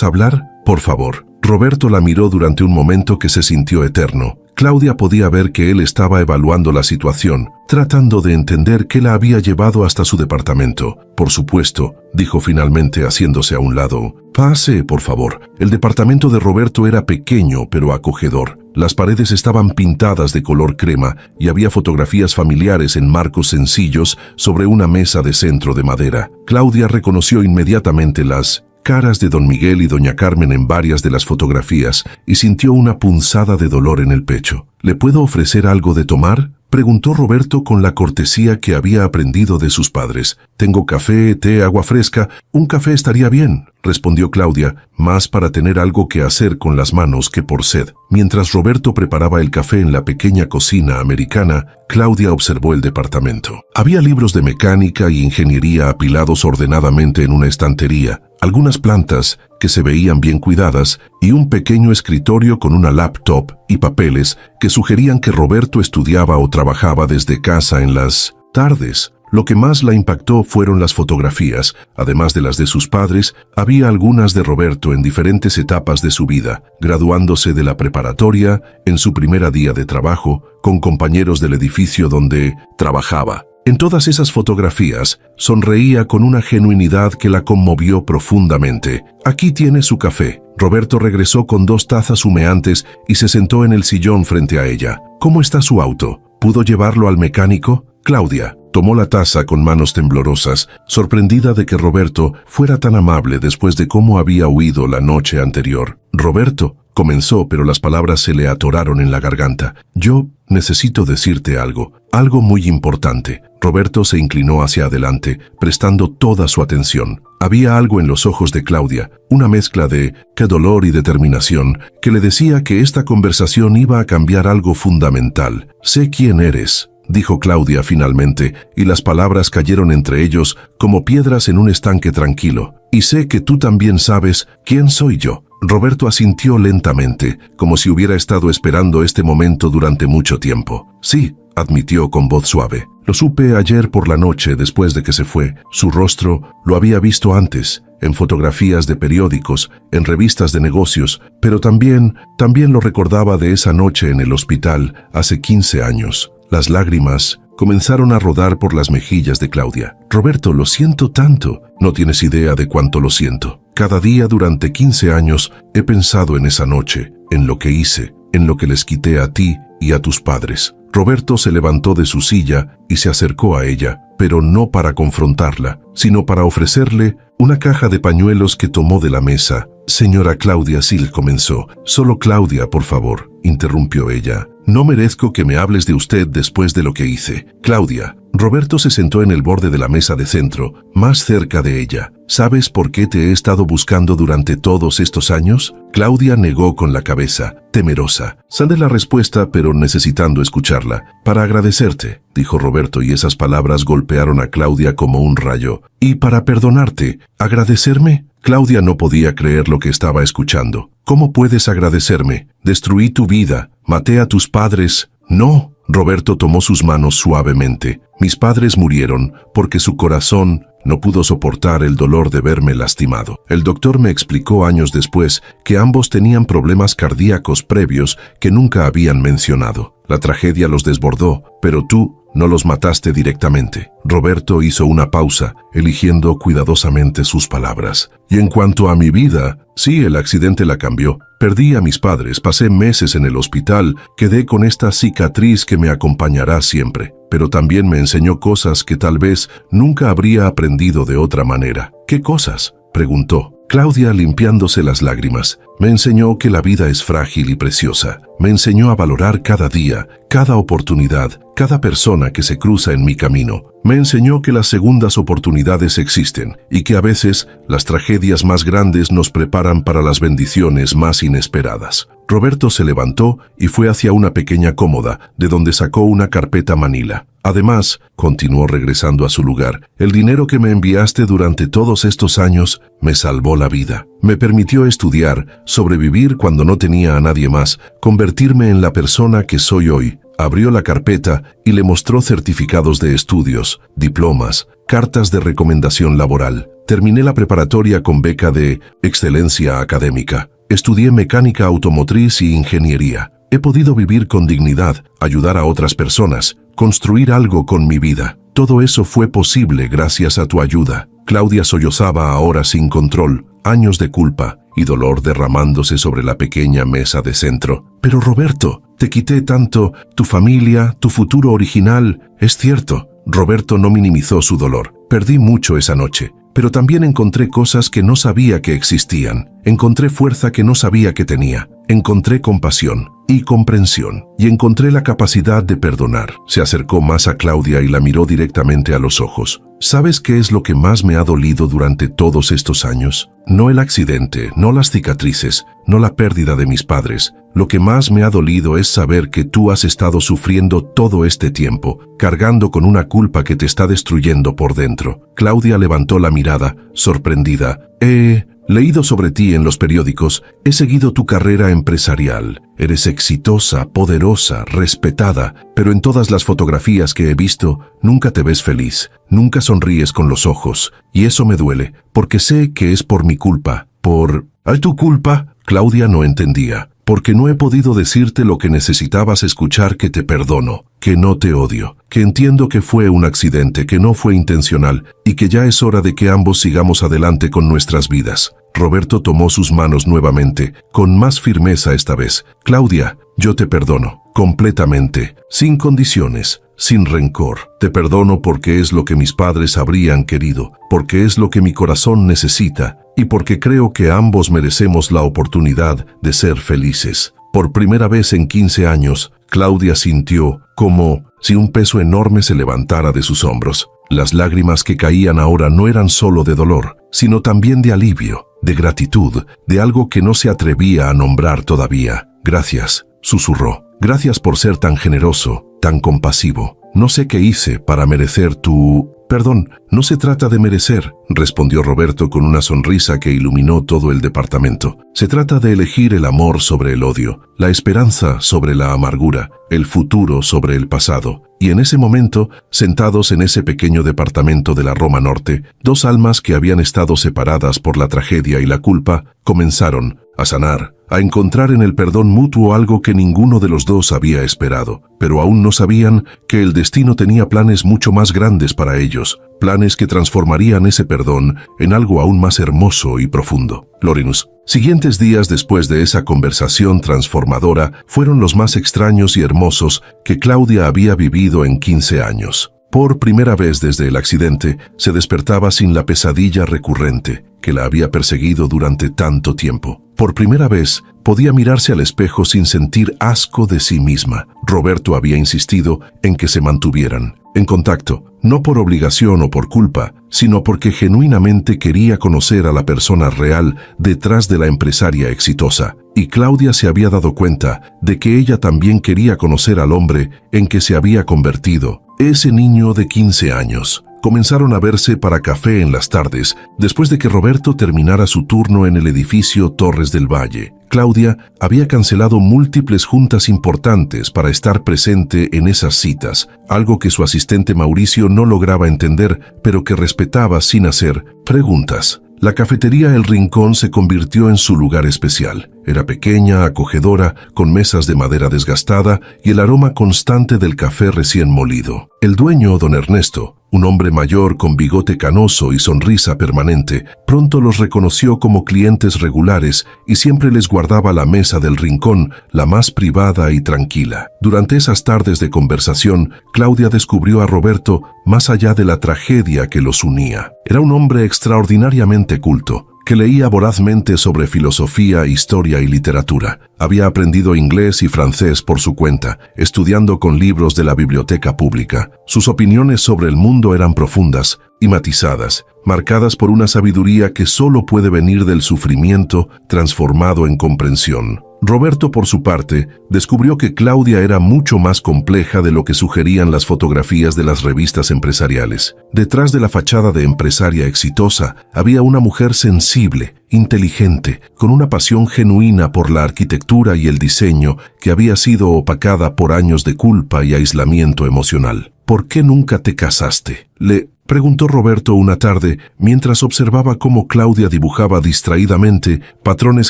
hablar? Por favor». Roberto la miró durante un momento que se sintió eterno. Claudia podía ver que él estaba evaluando la situación, tratando de entender qué la había llevado hasta su departamento. «Por supuesto», dijo finalmente haciéndose a un lado. «Pase, por favor». El departamento de Roberto era pequeño pero acogedor. Las paredes estaban pintadas de color crema y había fotografías familiares en marcos sencillos sobre una mesa de centro de madera. Claudia reconoció inmediatamente las caras de don Miguel y doña Carmen en varias de las fotografías y sintió una punzada de dolor en el pecho. «¿Le puedo ofrecer algo de tomar?», preguntó Roberto con la cortesía que había aprendido de sus padres. «Tengo café, té, agua fresca. Un café estaría bien», respondió Claudia, más para tener algo que hacer con las manos que por sed. Mientras Roberto preparaba el café en la pequeña cocina americana, Claudia observó el departamento. Había libros de mecánica y ingeniería apilados ordenadamente en una estantería, algunas plantas que se veían bien cuidadas y un pequeño escritorio con una laptop y papeles que sugerían que Roberto estudiaba o trabajaba desde casa en las tardes. Lo que más la impactó fueron las fotografías. Además de las de sus padres, había algunas de Roberto en diferentes etapas de su vida, graduándose de la preparatoria, en su primer día de trabajo, con compañeros del edificio donde trabajaba. En todas esas fotografías, sonreía con una genuinidad que la conmovió profundamente. «Aquí tiene su café». Roberto regresó con 2 tazas humeantes y se sentó en el sillón frente a ella. «¿Cómo está su auto? ¿Pudo llevarlo al mecánico?» «Claudia», Tomó la taza con manos temblorosas, sorprendida de que Roberto fuera tan amable después de cómo había huido la noche anterior. «Roberto», comenzó, pero las palabras se le atoraron en la garganta. «Yo necesito decirte algo muy importante». Roberto se inclinó hacia adelante, prestando toda su atención. Había algo en los ojos de Claudia, una mezcla de qué dolor y determinación, que le decía que esta conversación iba a cambiar algo fundamental. «Sé quién eres», dijo Claudia finalmente, y las palabras cayeron entre ellos como piedras en un estanque tranquilo. «Y sé que tú también sabes quién soy yo». Roberto asintió lentamente, como si hubiera estado esperando este momento durante mucho tiempo. «Sí», admitió con voz suave. «Lo supe ayer por la noche después de que se fue. Su rostro lo había visto antes, en fotografías de periódicos, en revistas de negocios, pero también lo recordaba de esa noche en el hospital hace 15 años. Las lágrimas comenzaron a rodar por las mejillas de Claudia. «Roberto, lo siento tanto. No tienes idea de cuánto lo siento. Cada día durante 15 años he pensado en esa noche, en lo que hice, en lo que les quité a ti y a tus padres». Roberto se levantó de su silla y se acercó a ella, pero no para confrontarla, sino para ofrecerle una caja de pañuelos que tomó de la mesa. «Señora Claudia Sil», comenzó. «Solo Claudia, por favor», interrumpió ella. «No merezco que me hables de usted después de lo que hice. Claudia». Roberto se sentó en el borde de la mesa de centro, más cerca de ella. «¿Sabes por qué te he estado buscando durante todos estos años?» Claudia negó con la cabeza, temerosa. Sabe la respuesta, pero necesitando escucharla. «Para agradecerte», dijo Roberto, y esas palabras golpearon a Claudia como un rayo. «Y para perdonarte. ¿Agradecerme?» Claudia no podía creer lo que estaba escuchando. «¿Cómo puedes agradecerme? Destruí tu vida, maté a tus padres». «No». Roberto tomó sus manos suavemente. «Mis padres murieron porque su corazón no pudo soportar el dolor de verme lastimado. El doctor me explicó años después que ambos tenían problemas cardíacos previos que nunca habían mencionado. La tragedia los desbordó, pero tú no los mataste directamente». Roberto hizo una pausa, eligiendo cuidadosamente sus palabras. «Y en cuanto a mi vida, sí, el accidente la cambió. Perdí a mis padres, pasé meses en el hospital, quedé con esta cicatriz que me acompañará siempre. Pero también me enseñó cosas que tal vez nunca habría aprendido de otra manera». «¿Qué cosas?», preguntó Claudia, limpiándose las lágrimas. «Me enseñó que la vida es frágil y preciosa. Me enseñó a valorar cada día, cada oportunidad, cada persona que se cruza en mi camino. Me enseñó que las segundas oportunidades existen y que a veces las tragedias más grandes nos preparan para las bendiciones más inesperadas». Roberto se levantó y fue hacia una pequeña cómoda, de donde sacó una carpeta manila. «Además», continuó regresando a su lugar, «el dinero que me enviaste durante todos estos años me salvó la vida. Me permitió estudiar, sobrevivir cuando no tenía a nadie más, convertirme en la persona que soy hoy». Abrió la carpeta y le mostró certificados de estudios, diplomas, cartas de recomendación laboral. «Terminé la preparatoria con beca de excelencia académica. Estudié mecánica automotriz y ingeniería. He podido vivir con dignidad, ayudar a otras personas, construir algo con mi vida. Todo eso fue posible gracias a tu ayuda». Claudia sollozaba ahora sin control, años de culpa y dolor derramándose sobre la pequeña mesa de centro. «Pero Roberto, te quité tanto, tu familia, tu futuro original». «Es cierto». Roberto no minimizó su dolor. «Perdí mucho esa noche, pero también encontré cosas que no sabía que existían. Encontré fuerza que no sabía que tenía. Encontré compasión y comprensión. Y encontré la capacidad de perdonar». Se acercó más a Claudia y la miró directamente a los ojos. «¿Sabes qué es lo que más me ha dolido durante todos estos años? No el accidente, no las cicatrices, no la pérdida de mis padres. Lo que más me ha dolido es saber que tú has estado sufriendo todo este tiempo, cargando con una culpa que te está destruyendo por dentro». Claudia levantó la mirada, sorprendida. «He leído sobre ti en los periódicos, he seguido tu carrera empresarial. Eres exitosa, poderosa, respetada, pero en todas las fotografías que he visto, nunca te ves feliz, nunca sonríes con los ojos, y eso me duele, porque sé que es por mi culpa. ¿Por tu culpa?». Claudia no entendía. «Porque no he podido decirte lo que necesitabas escuchar, que te perdono, que no te odio, que entiendo que fue un accidente, que no fue intencional, y que ya es hora de que ambos sigamos adelante con nuestras vidas». Roberto tomó sus manos nuevamente, con más firmeza esta vez. «Claudia, yo te perdono, completamente, sin condiciones, sin rencor. Te perdono porque es lo que mis padres habrían querido, porque es lo que mi corazón necesita y porque creo que ambos merecemos la oportunidad de ser felices. Por primera vez en 15 años, Claudia sintió como si un peso enorme se levantara de sus hombros. Las lágrimas que caían ahora no eran solo de dolor, sino también de alivio, de gratitud, de algo que no se atrevía a nombrar todavía. Gracias, susurró. Gracias por ser tan generoso, tan compasivo. No sé qué hice para merecer tu... Perdón, no se trata de merecer, respondió Roberto con una sonrisa que iluminó todo el departamento. Se trata de elegir el amor sobre el odio, la esperanza sobre la amargura, el futuro sobre el pasado. Y en ese momento, sentados en ese pequeño departamento de la Roma Norte, dos almas que habían estado separadas por la tragedia y la culpa, comenzaron a sanar, a encontrar en el perdón mutuo algo que ninguno de los dos había esperado, pero aún no sabían que el destino tenía planes mucho más grandes para ellos, planes que transformarían ese perdón en algo aún más hermoso y profundo. Lorinus. Siguientes días después de esa conversación transformadora fueron los más extraños y hermosos que Claudia había vivido en 15 años. Por primera vez desde el accidente, se despertaba sin la pesadilla recurrente que la había perseguido durante tanto tiempo. Por primera vez, podía mirarse al espejo sin sentir asco de sí misma. Roberto había insistido en que se mantuvieran en contacto, no por obligación o por culpa, sino porque genuinamente quería conocer a la persona real detrás de la empresaria exitosa. Y Claudia se había dado cuenta de que ella también quería conocer al hombre en que se había convertido, ese niño de 15 años. Comenzaron a verse para café en las tardes, después de que Roberto terminara su turno en el edificio Torres del Valle. Claudia había cancelado múltiples juntas importantes para estar presente en esas citas, algo que su asistente Mauricio no lograba entender, pero que respetaba sin hacer preguntas. La cafetería El Rincón se convirtió en su lugar especial. Era pequeña, acogedora, con mesas de madera desgastada y el aroma constante del café recién molido. El dueño, don Ernesto, un hombre mayor con bigote canoso y sonrisa permanente, pronto los reconoció como clientes regulares y siempre les guardaba la mesa del rincón, la más privada y tranquila. Durante esas tardes de conversación, Claudia descubrió a Roberto más allá de la tragedia que los unía. Era un hombre extraordinariamente culto, que leía vorazmente sobre filosofía, historia y literatura. Había aprendido inglés y francés por su cuenta, estudiando con libros de la biblioteca pública. Sus opiniones sobre el mundo eran profundas y matizadas, marcadas por una sabiduría que solo puede venir del sufrimiento transformado en comprensión. Roberto, por su parte, descubrió que Claudia era mucho más compleja de lo que sugerían las fotografías de las revistas empresariales. Detrás de la fachada de empresaria exitosa había una mujer sensible, inteligente, con una pasión genuina por la arquitectura y el diseño que había sido opacada por años de culpa y aislamiento emocional. ¿Por qué nunca te casaste?, le preguntó Roberto una tarde mientras observaba cómo Claudia dibujaba distraídamente patrones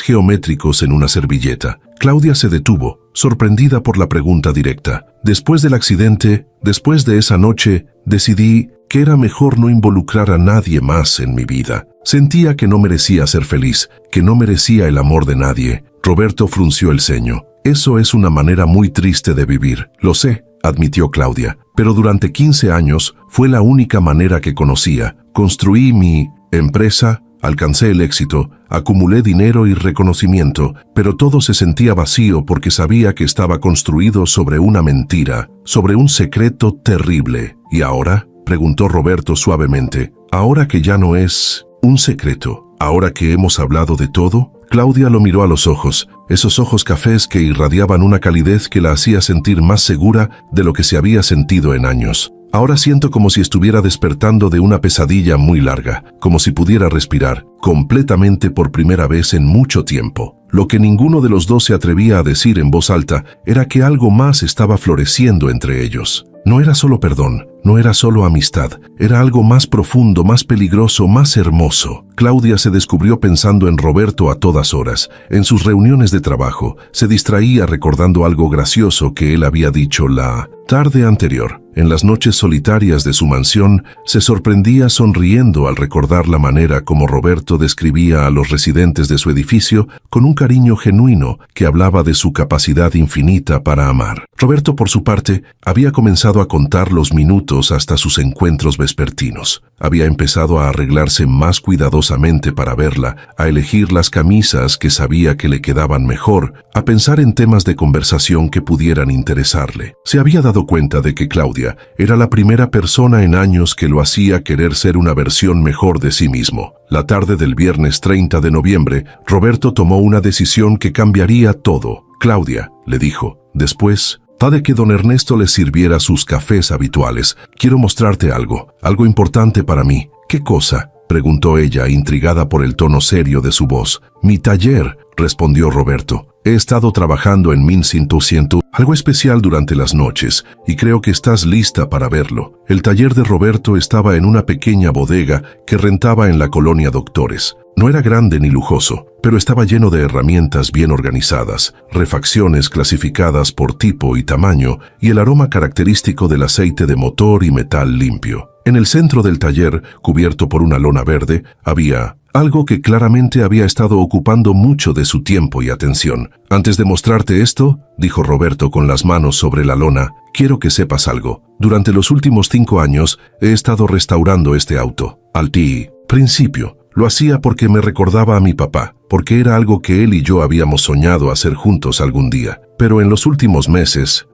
geométricos en una servilleta. Claudia se detuvo, sorprendida por la pregunta directa. Después del accidente, después de esa noche, decidí que era mejor no involucrar a nadie más en mi vida. Sentía que no merecía ser feliz, que no merecía el amor de nadie. Roberto frunció el ceño. Eso es una manera muy triste de vivir, lo sé, admitió Claudia, pero durante 15 años fue la única manera que conocía. Construí mi empresa, alcancé el éxito, acumulé dinero y reconocimiento, pero todo se sentía vacío porque sabía que estaba construido sobre una mentira, sobre un secreto terrible. ¿Y ahora?, preguntó Roberto suavemente. ¿Ahora que ya no es un secreto? ¿Ahora que hemos hablado de todo? Claudia lo miró a los ojos, esos ojos cafés que irradiaban una calidez que la hacía sentir más segura de lo que se había sentido en años. Ahora siento como si estuviera despertando de una pesadilla muy larga, como si pudiera respirar completamente por primera vez en mucho tiempo. Lo que ninguno de los dos se atrevía a decir en voz alta era que algo más estaba floreciendo entre ellos. No era solo perdón, no era solo amistad, era algo más profundo, más peligroso, más hermoso. Claudia se descubrió pensando en Roberto a todas horas. En sus reuniones de trabajo, se distraía recordando algo gracioso que él había dicho la tarde anterior. en las noches solitarias de su mansión, se sorprendía sonriendo al recordar la manera como Roberto describía a los residentes de su edificio con un cariño genuino que hablaba de su capacidad infinita para amar. Roberto, por su parte, había comenzado a contar los minutos hasta sus encuentros vespertinos. Había empezado a arreglarse más cuidadosamente para verla, a elegir las camisas que sabía que le quedaban mejor, a pensar en temas de conversación que pudieran interesarle. Se había dado cuenta de que Claudia era la primera persona en años que lo hacía querer ser una versión mejor de sí mismo. La tarde del viernes 30 de noviembre, Roberto tomó una decisión que cambiaría todo. «Claudia», le dijo, después de que don Ernesto les sirviera sus cafés habituales, «quiero mostrarte algo importante para mí». «¿Qué cosa?», preguntó ella, intrigada por el tono serio de su voz. «Mi taller», respondió Roberto. «He estado trabajando en 1100, algo especial durante las noches, y creo que estás lista para verlo». El taller de Roberto estaba en una pequeña bodega que rentaba en la colonia Doctores. No era grande ni lujoso, pero estaba lleno de herramientas bien organizadas, refacciones clasificadas por tipo y tamaño, y el aroma característico del aceite de motor y metal limpio. En el centro del taller, cubierto por una lona verde, había algo que claramente había estado ocupando mucho de su tiempo y atención. «Antes de mostrarte esto», dijo Roberto con las manos sobre la lona, «quiero que sepas algo. Durante los últimos 5 años he estado restaurando este auto. Al principio lo hacía porque me recordaba a mi papá, porque era algo que él y yo habíamos soñado hacer juntos algún día. Pero en los últimos meses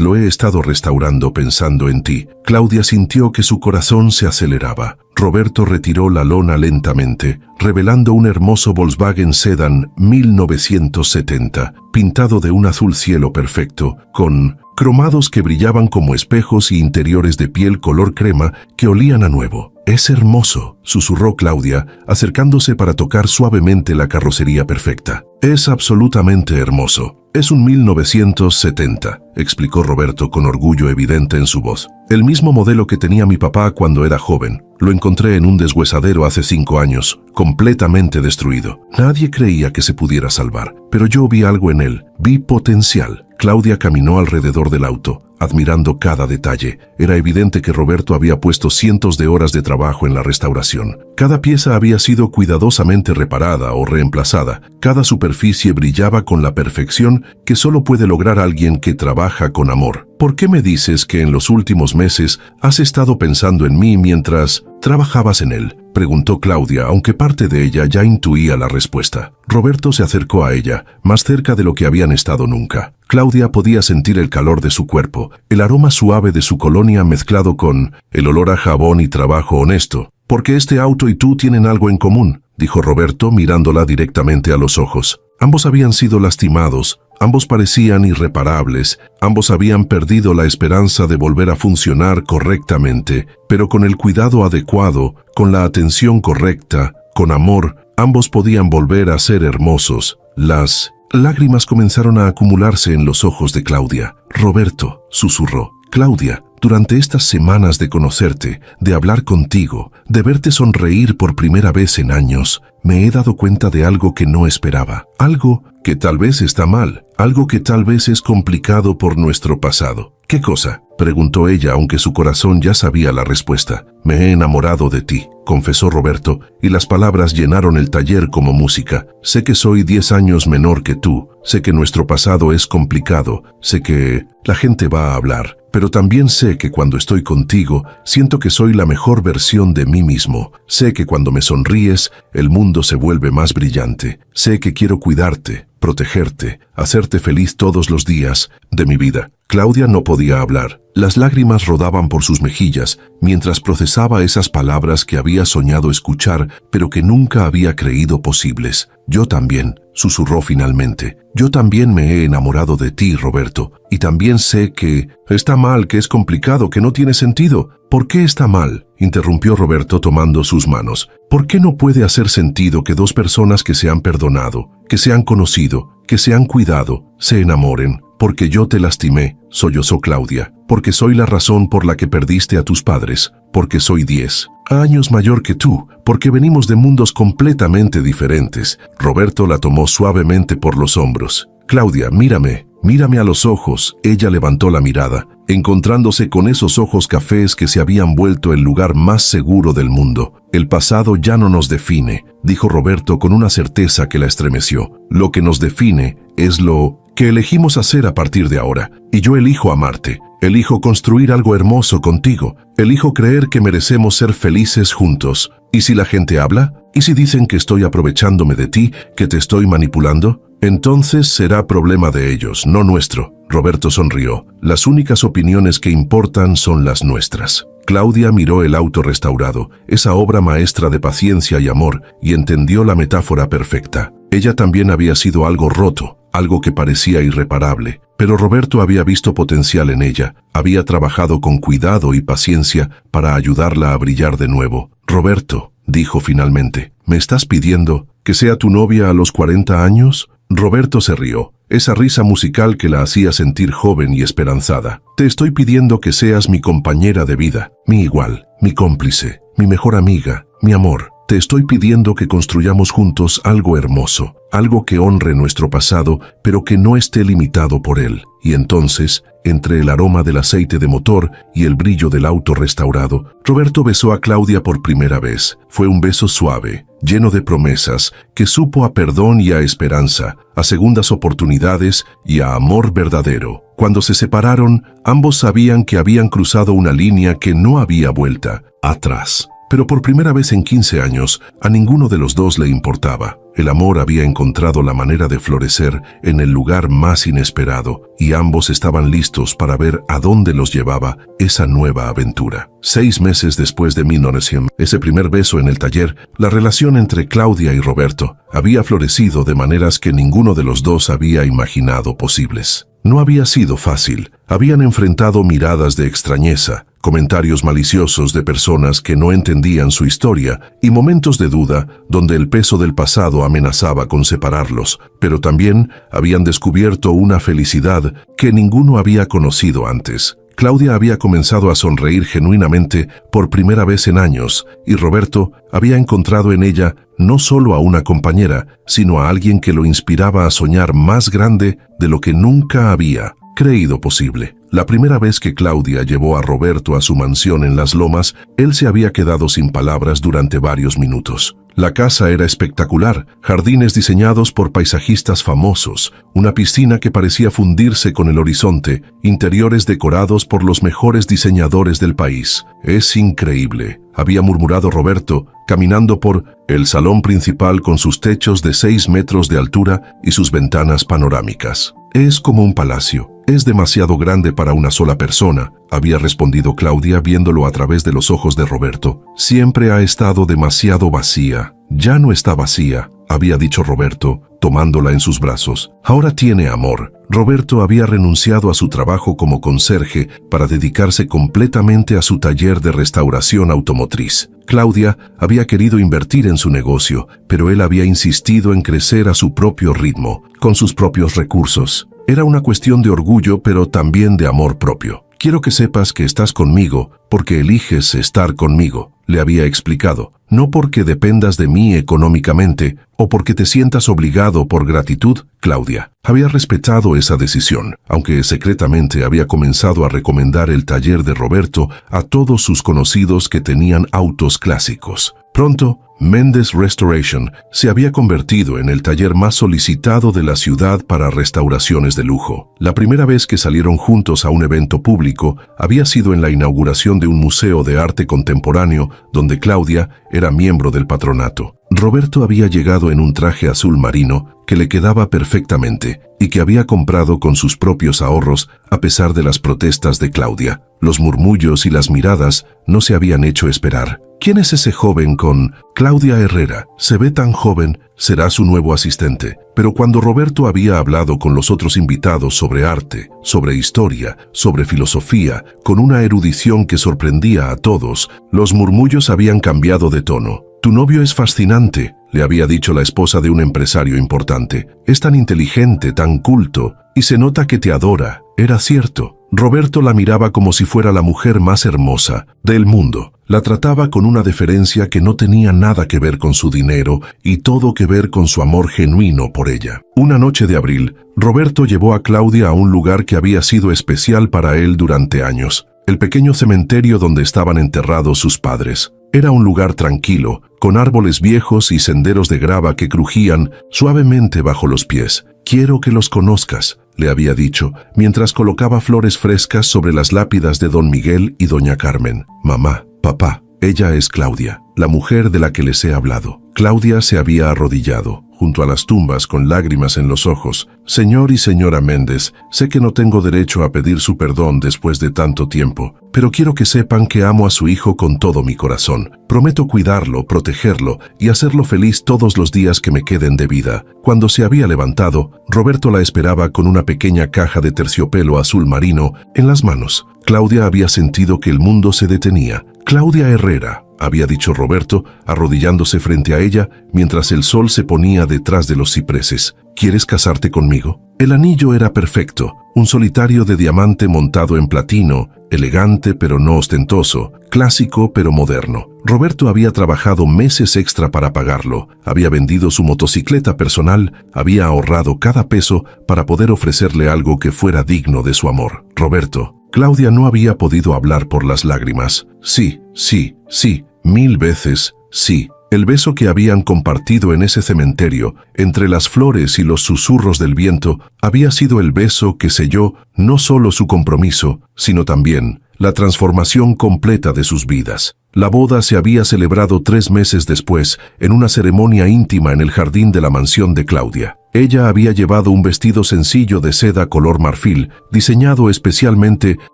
lo he estado restaurando pensando en ti». Claudia sintió que su corazón se aceleraba. Roberto retiró la lona lentamente, revelando un hermoso Volkswagen Sedan 1970, pintado de un azul cielo perfecto, con cromados que brillaban como espejos y interiores de piel color crema que olían a nuevo. «Es hermoso», susurró Claudia, acercándose para tocar suavemente la carrocería perfecta. «Es absolutamente hermoso. Es un 1970, explicó Roberto con orgullo evidente en su voz. «El mismo modelo que tenía mi papá cuando era joven. Lo encontré en un deshuesadero hace 5 años, completamente destruido. Nadie creía que se pudiera salvar, pero yo vi algo en él, vi potencial». Claudia caminó alrededor del auto, admirando cada detalle. Era evidente que Roberto había puesto cientos de horas de trabajo en la restauración. Cada pieza había sido cuidadosamente reparada o reemplazada. Cada superficie brillaba con la perfección que solo puede lograr alguien que trabaja con amor. «¿Por qué me dices que en los últimos meses has estado pensando en mí mientras trabajabas en él?», preguntó Claudia, aunque parte de ella ya intuía la respuesta. Roberto se acercó a ella, más cerca de lo que habían estado nunca. Claudia podía sentir el calor de su cuerpo, el aroma suave de su colonia mezclado con el olor a jabón y trabajo honesto. «Porque este auto y tú tienen algo en común», dijo Roberto mirándola directamente a los ojos. Ambos habían sido lastimados, ambos parecían irreparables, ambos habían perdido la esperanza de volver a funcionar correctamente, pero con el cuidado adecuado, con la atención correcta, con amor, ambos podían volver a ser hermosos. Las lágrimas comenzaron a acumularse en los ojos de Claudia. «Roberto», susurró. «Claudia, durante estas semanas de conocerte, de hablar contigo, de verte sonreír por primera vez en años, me he dado cuenta de algo que no esperaba. Algo que tal vez está mal, algo que tal vez es complicado por nuestro pasado». «¿Qué cosa?», preguntó ella, aunque su corazón ya sabía la respuesta. «Me he enamorado de ti», confesó Roberto, y las palabras llenaron el taller como música. «Sé que soy 10 años menor que tú, sé que nuestro pasado es complicado, sé que la gente va a hablar, pero también sé que cuando estoy contigo, siento que soy la mejor versión de mí mismo. Sé que cuando me sonríes, el mundo se vuelve más brillante. Sé que quiero cuidarte, protegerte, hacerte feliz todos los días de mi vida». Claudia no podía hablar. Las lágrimas rodaban por sus mejillas mientras procesaba esas palabras que había soñado escuchar, pero que nunca había creído posibles. «Yo también», susurró finalmente. «Yo también me he enamorado de ti, Roberto, y también sé que está mal, que es complicado, que no tiene sentido». «¿Por qué está mal?», interrumpió Roberto tomando sus manos. «¿Por qué no puede hacer sentido que dos personas que se han perdonado, que se han conocido, que se han cuidado, se enamoren?» «Porque yo te lastimé», sollozó Claudia. «Porque soy la razón por la que perdiste a tus padres. Porque soy 10 años mayor que tú. Porque venimos de mundos completamente diferentes». Roberto la tomó suavemente por los hombros. «Claudia, mírame», Mírame a los ojos. Ella levantó la mirada, encontrándose con esos ojos cafés que se habían vuelto el lugar más seguro del mundo. El pasado ya no nos define, dijo Roberto con una certeza que la estremeció. Lo que nos define es lo que elegimos hacer a partir de ahora. Y yo elijo amarte. Elijo construir algo hermoso contigo. Elijo creer que merecemos ser felices juntos. ¿Y si la gente habla? ¿Y si dicen que estoy aprovechándome de ti, que te estoy manipulando? Entonces será problema de ellos, no nuestro. Roberto sonrió. Las únicas opiniones que importan son las nuestras. Claudia miró el auto restaurado, esa obra maestra de paciencia y amor, y entendió la metáfora perfecta. Ella también había sido algo roto, algo que parecía irreparable, pero Roberto había visto potencial en ella, había trabajado con cuidado y paciencia para ayudarla a brillar de nuevo. Roberto, dijo finalmente, ¿me estás pidiendo que sea tu novia a los 40 años? Roberto se rió, esa risa musical que la hacía sentir joven y esperanzada. Te estoy pidiendo que seas mi compañera de vida, mi igual, mi cómplice, mi mejor amiga, mi amor. Te estoy pidiendo que construyamos juntos algo hermoso, algo que honre nuestro pasado, pero que no esté limitado por él. Y entonces, entre el aroma del aceite de motor y el brillo del auto restaurado, Roberto besó a Claudia por primera vez. Fue un beso suave, lleno de promesas, que supo a perdón y a esperanza, a segundas oportunidades y a amor verdadero. Cuando se separaron, ambos sabían que habían cruzado una línea que no había vuelta atrás. Pero por primera vez en 15 años, a ninguno de los dos le importaba. El amor había encontrado la manera de florecer en el lugar más inesperado, y ambos estaban listos para ver a dónde los llevaba esa nueva aventura. 6 meses después de 1900, ese primer beso en el taller, la relación entre Claudia y Roberto había florecido de maneras que ninguno de los dos había imaginado posibles. No había sido fácil. Habían enfrentado miradas de extrañeza, comentarios maliciosos de personas que no entendían su historia y momentos de duda donde el peso del pasado amenazaba con separarlos, pero también habían descubierto una felicidad que ninguno había conocido antes. Claudia había comenzado a sonreír genuinamente por primera vez en años, y Roberto había encontrado en ella no solo a una compañera, sino a alguien que lo inspiraba a soñar más grande de lo que nunca había creído posible. La primera vez que Claudia llevó a Roberto a su mansión en Las Lomas, él se había quedado sin palabras durante varios minutos. La casa era espectacular, jardines diseñados por paisajistas famosos, una piscina que parecía fundirse con el horizonte, interiores decorados por los mejores diseñadores del país. Es increíble, había murmurado Roberto, caminando por el salón principal con sus techos de 6 metros de altura y sus ventanas panorámicas. Es como un palacio. Es demasiado grande para una sola persona, había respondido Claudia viéndolo a través de los ojos de Roberto. Siempre ha estado demasiado vacía. Ya no está vacía, había dicho Roberto, tomándola en sus brazos. Ahora tiene amor. Roberto había renunciado a su trabajo como conserje para dedicarse completamente a su taller de restauración automotriz. Claudia había querido invertir en su negocio, pero él había insistido en crecer a su propio ritmo, con sus propios recursos. Era una cuestión de orgullo, pero también de amor propio. Quiero que sepas que estás conmigo porque eliges estar conmigo, le había explicado. No porque dependas de mí económicamente o porque te sientas obligado por gratitud, Claudia. Había respetado esa decisión, aunque secretamente había comenzado a recomendar el taller de Roberto a todos sus conocidos que tenían autos clásicos. Pronto, Méndez Restoration se había convertido en el taller más solicitado de la ciudad para restauraciones de lujo. La primera vez que salieron juntos a un evento público había sido en la inauguración de un museo de arte contemporáneo donde Claudia era miembro del patronato. Roberto había llegado en un traje azul marino que le quedaba perfectamente y que había comprado con sus propios ahorros a pesar de las protestas de Claudia. Los murmullos y las miradas no se habían hecho esperar. ¿Quién es ese joven con Claudia Herrera? Se ve tan joven, será su nuevo asistente. Pero cuando Roberto había hablado con los otros invitados sobre arte, sobre historia, sobre filosofía, con una erudición que sorprendía a todos, los murmullos habían cambiado de tono. Tu novio es fascinante, le había dicho la esposa de un empresario importante. Es tan inteligente, tan culto, y se nota que te adora. Era cierto. Roberto la miraba como si fuera la mujer más hermosa del mundo. La trataba con una deferencia que no tenía nada que ver con su dinero y todo que ver con su amor genuino por ella. Una noche de abril, Roberto llevó a Claudia a un lugar que había sido especial para él durante años, el pequeño cementerio donde estaban enterrados sus padres. Era un lugar tranquilo, con árboles viejos y senderos de grava que crujían suavemente bajo los pies. «Quiero que los conozcas», le había dicho, mientras colocaba flores frescas sobre las lápidas de don Miguel y doña Carmen. «Mamá, papá, ella es Claudia, la mujer de la que les he hablado». Claudia se había arrodillado junto a las tumbas con lágrimas en los ojos. «Señor y señora Méndez, sé que no tengo derecho a pedir su perdón después de tanto tiempo, pero quiero que sepan que amo a su hijo con todo mi corazón. Prometo cuidarlo, protegerlo y hacerlo feliz todos los días que me queden de vida». Cuando se había levantado, Roberto la esperaba con una pequeña caja de terciopelo azul marino en las manos. Claudia había sentido que el mundo se detenía. «Claudia Herrera», había dicho Roberto, arrodillándose frente a ella mientras el sol se ponía detrás de los cipreses. «¿Quieres casarte conmigo?». El anillo era perfecto, un solitario de diamante montado en platino, elegante pero no ostentoso, clásico pero moderno. Roberto había trabajado meses extra para pagarlo, había vendido su motocicleta personal, había ahorrado cada peso para poder ofrecerle algo que fuera digno de su amor. «Roberto». Claudia no había podido hablar por las lágrimas. «Sí, sí, sí, 1000 veces, sí». El beso que habían compartido en ese cementerio, entre las flores y los susurros del viento, había sido el beso que selló no solo su compromiso, sino también la transformación completa de sus vidas. La boda se había celebrado 3 meses después, en una ceremonia íntima en el jardín de la mansión de Claudia. Ella había llevado un vestido sencillo de seda color marfil, diseñado especialmente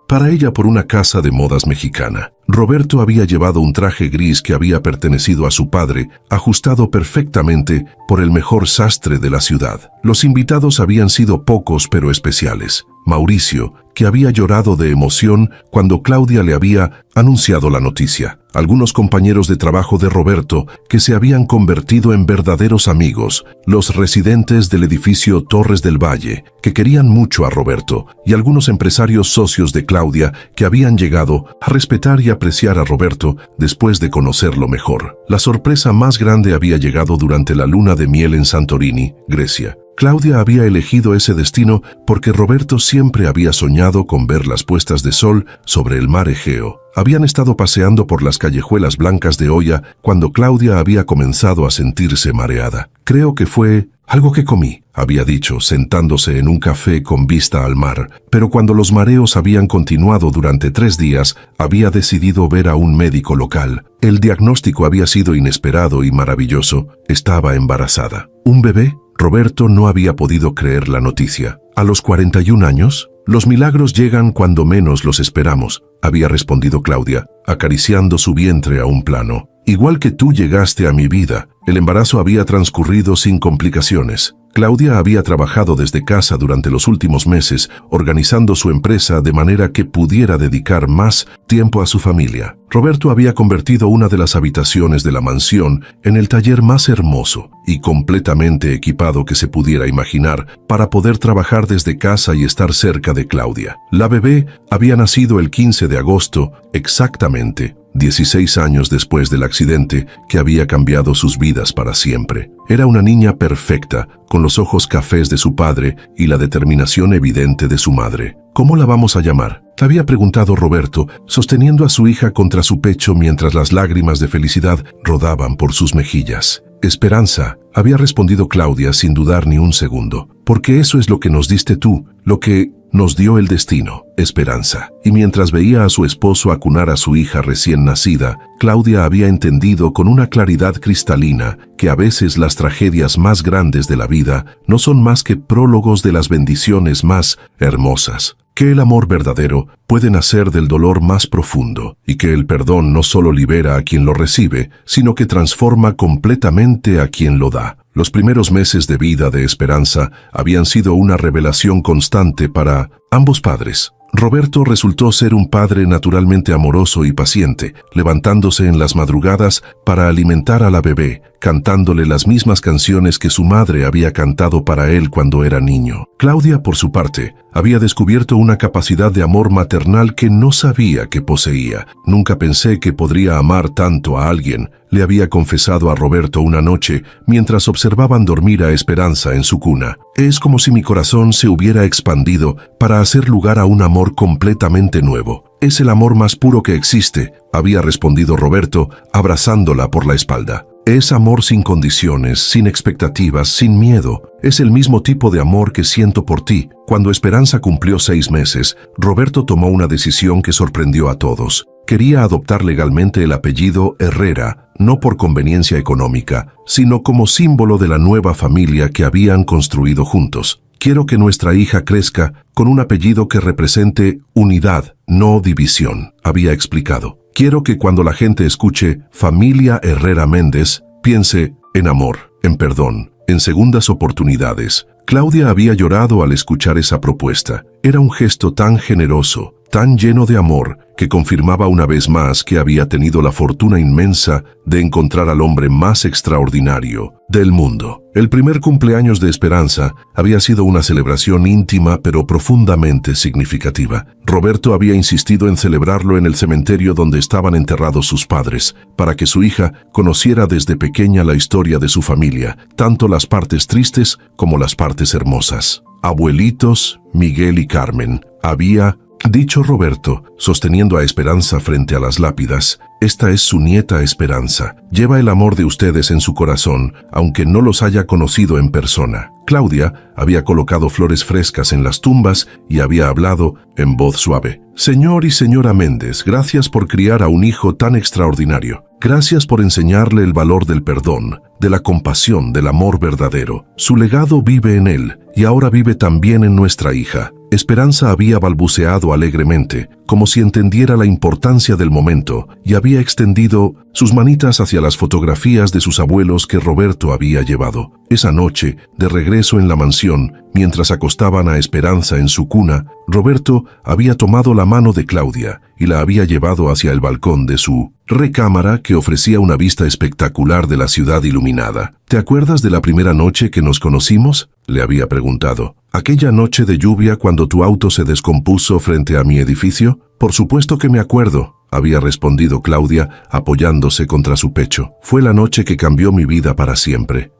para ella por una casa de modas mexicana. Roberto había llevado un traje gris que había pertenecido a su padre, ajustado perfectamente por el mejor sastre de la ciudad. Los invitados habían sido pocos pero especiales. Mauricio, que había llorado de emoción cuando Claudia le había anunciado la noticia. Algunos compañeros de trabajo de Roberto, que se habían convertido en verdaderos amigos, los residentes del edificio Torres del Valle, que querían mucho a Roberto, y algunos empresarios socios de Claudia que habían llegado a respetar y apreciar a Roberto después de conocerlo mejor. La sorpresa más grande había llegado durante la luna de miel en Santorini, Grecia. Claudia había elegido ese destino porque Roberto siempre había soñado con ver las puestas de sol sobre el mar Egeo. Habían estado paseando por las callejuelas blancas de Oya cuando Claudia había comenzado a sentirse mareada. «Creo que fue algo que comí», había dicho, sentándose en un café con vista al mar. Pero cuando los mareos habían continuado durante 3 días, había decidido ver a un médico local. El diagnóstico había sido inesperado y maravilloso. Estaba embarazada. ¿Un bebé? Roberto no había podido creer la noticia. «¿A los 41 años? Los milagros llegan cuando menos los esperamos», había respondido Claudia, acariciando su vientre a un plano. «Igual que tú llegaste a mi vida». El embarazo había transcurrido sin complicaciones. Claudia había trabajado desde casa durante los últimos meses, organizando su empresa de manera que pudiera dedicar más tiempo a su familia. Roberto había convertido una de las habitaciones de la mansión en el taller más hermoso y completamente equipado que se pudiera imaginar para poder trabajar desde casa y estar cerca de Claudia. La bebé había nacido el 15 de agosto, exactamente 16 años después del accidente que había cambiado sus vidas para siempre. Era una niña perfecta, con los ojos cafés de su padre y la determinación evidente de su madre. «¿Cómo la vamos a llamar?», había preguntado Roberto, sosteniendo a su hija contra su pecho mientras las lágrimas de felicidad rodaban por sus mejillas. «Esperanza», había respondido Claudia sin dudar ni un segundo, «porque eso es lo que nos diste tú, lo que nos dio el destino, Esperanza». Y mientras veía a su esposo acunar a su hija recién nacida, Claudia había entendido con una claridad cristalina que a veces las tragedias más grandes de la vida no son más que prólogos de las bendiciones más hermosas, que el amor verdadero puede nacer del dolor más profundo y que el perdón no solo libera a quien lo recibe, sino que transforma completamente a quien lo da. Los primeros meses de vida de Esperanza habían sido una revelación constante para ambos padres. Roberto resultó ser un padre naturalmente amoroso y paciente, levantándose en las madrugadas para alimentar a la bebé, cantándole las mismas canciones que su madre había cantado para él cuando era niño. Claudia, por su parte, había descubierto una capacidad de amor maternal que no sabía que poseía. Nunca pensé que podría amar tanto a alguien, le había confesado a Roberto una noche mientras observaban dormir a Esperanza en su cuna. Es como si mi corazón se hubiera expandido para hacer lugar a un amor completamente nuevo. Es el amor más puro que existe, había respondido Roberto, abrazándola por la espalda. Es amor sin condiciones, sin expectativas, sin miedo. Es el mismo tipo de amor que siento por ti. Cuando Esperanza cumplió 6 meses, Roberto tomó una decisión que sorprendió a todos. Quería adoptar legalmente el apellido Herrera, no por conveniencia económica, sino como símbolo de la nueva familia que habían construido juntos. Quiero que nuestra hija crezca con un apellido que represente unidad, no división, había explicado. Quiero que cuando la gente escuche Familia Herrera Méndez, piense en amor, en perdón, en segundas oportunidades. Claudia había llorado al escuchar esa propuesta. Era un gesto tan generoso, tan lleno de amor, que confirmaba una vez más que había tenido la fortuna inmensa de encontrar al hombre más extraordinario del mundo. El primer cumpleaños de Esperanza había sido una celebración íntima pero profundamente significativa. Roberto había insistido en celebrarlo en el cementerio donde estaban enterrados sus padres, para que su hija conociera desde pequeña la historia de su familia, tanto las partes tristes como las partes hermosas. Abuelitos, Miguel y Carmen, había dicho Roberto, sosteniendo a Esperanza frente a las lápidas. Esta es su nieta Esperanza. Lleva el amor de ustedes en su corazón, aunque no los haya conocido en persona. Claudia había colocado flores frescas en las tumbas y había hablado en voz suave. Señor y señora Méndez, gracias por criar a un hijo tan extraordinario. Gracias por enseñarle el valor del perdón, de la compasión, del amor verdadero. Su legado vive en él y ahora vive también en nuestra hija. Esperanza había balbuceado alegremente, como si entendiera la importancia del momento, y había extendido sus manitas hacia las fotografías de sus abuelos que Roberto había llevado. Esa noche, de regreso en la mansión, mientras acostaban a Esperanza en su cuna, Roberto había tomado la mano de Claudia y la había llevado hacia el balcón de su recámara que ofrecía una vista espectacular de la ciudad iluminada. ¿Te acuerdas de la primera noche que nos conocimos?, le había preguntado. ¿Aquella noche de lluvia cuando tu auto se descompuso frente a mi edificio? Por supuesto que me acuerdo, había respondido Claudia, apoyándose contra su pecho. Fue la noche que cambió mi vida para siempre.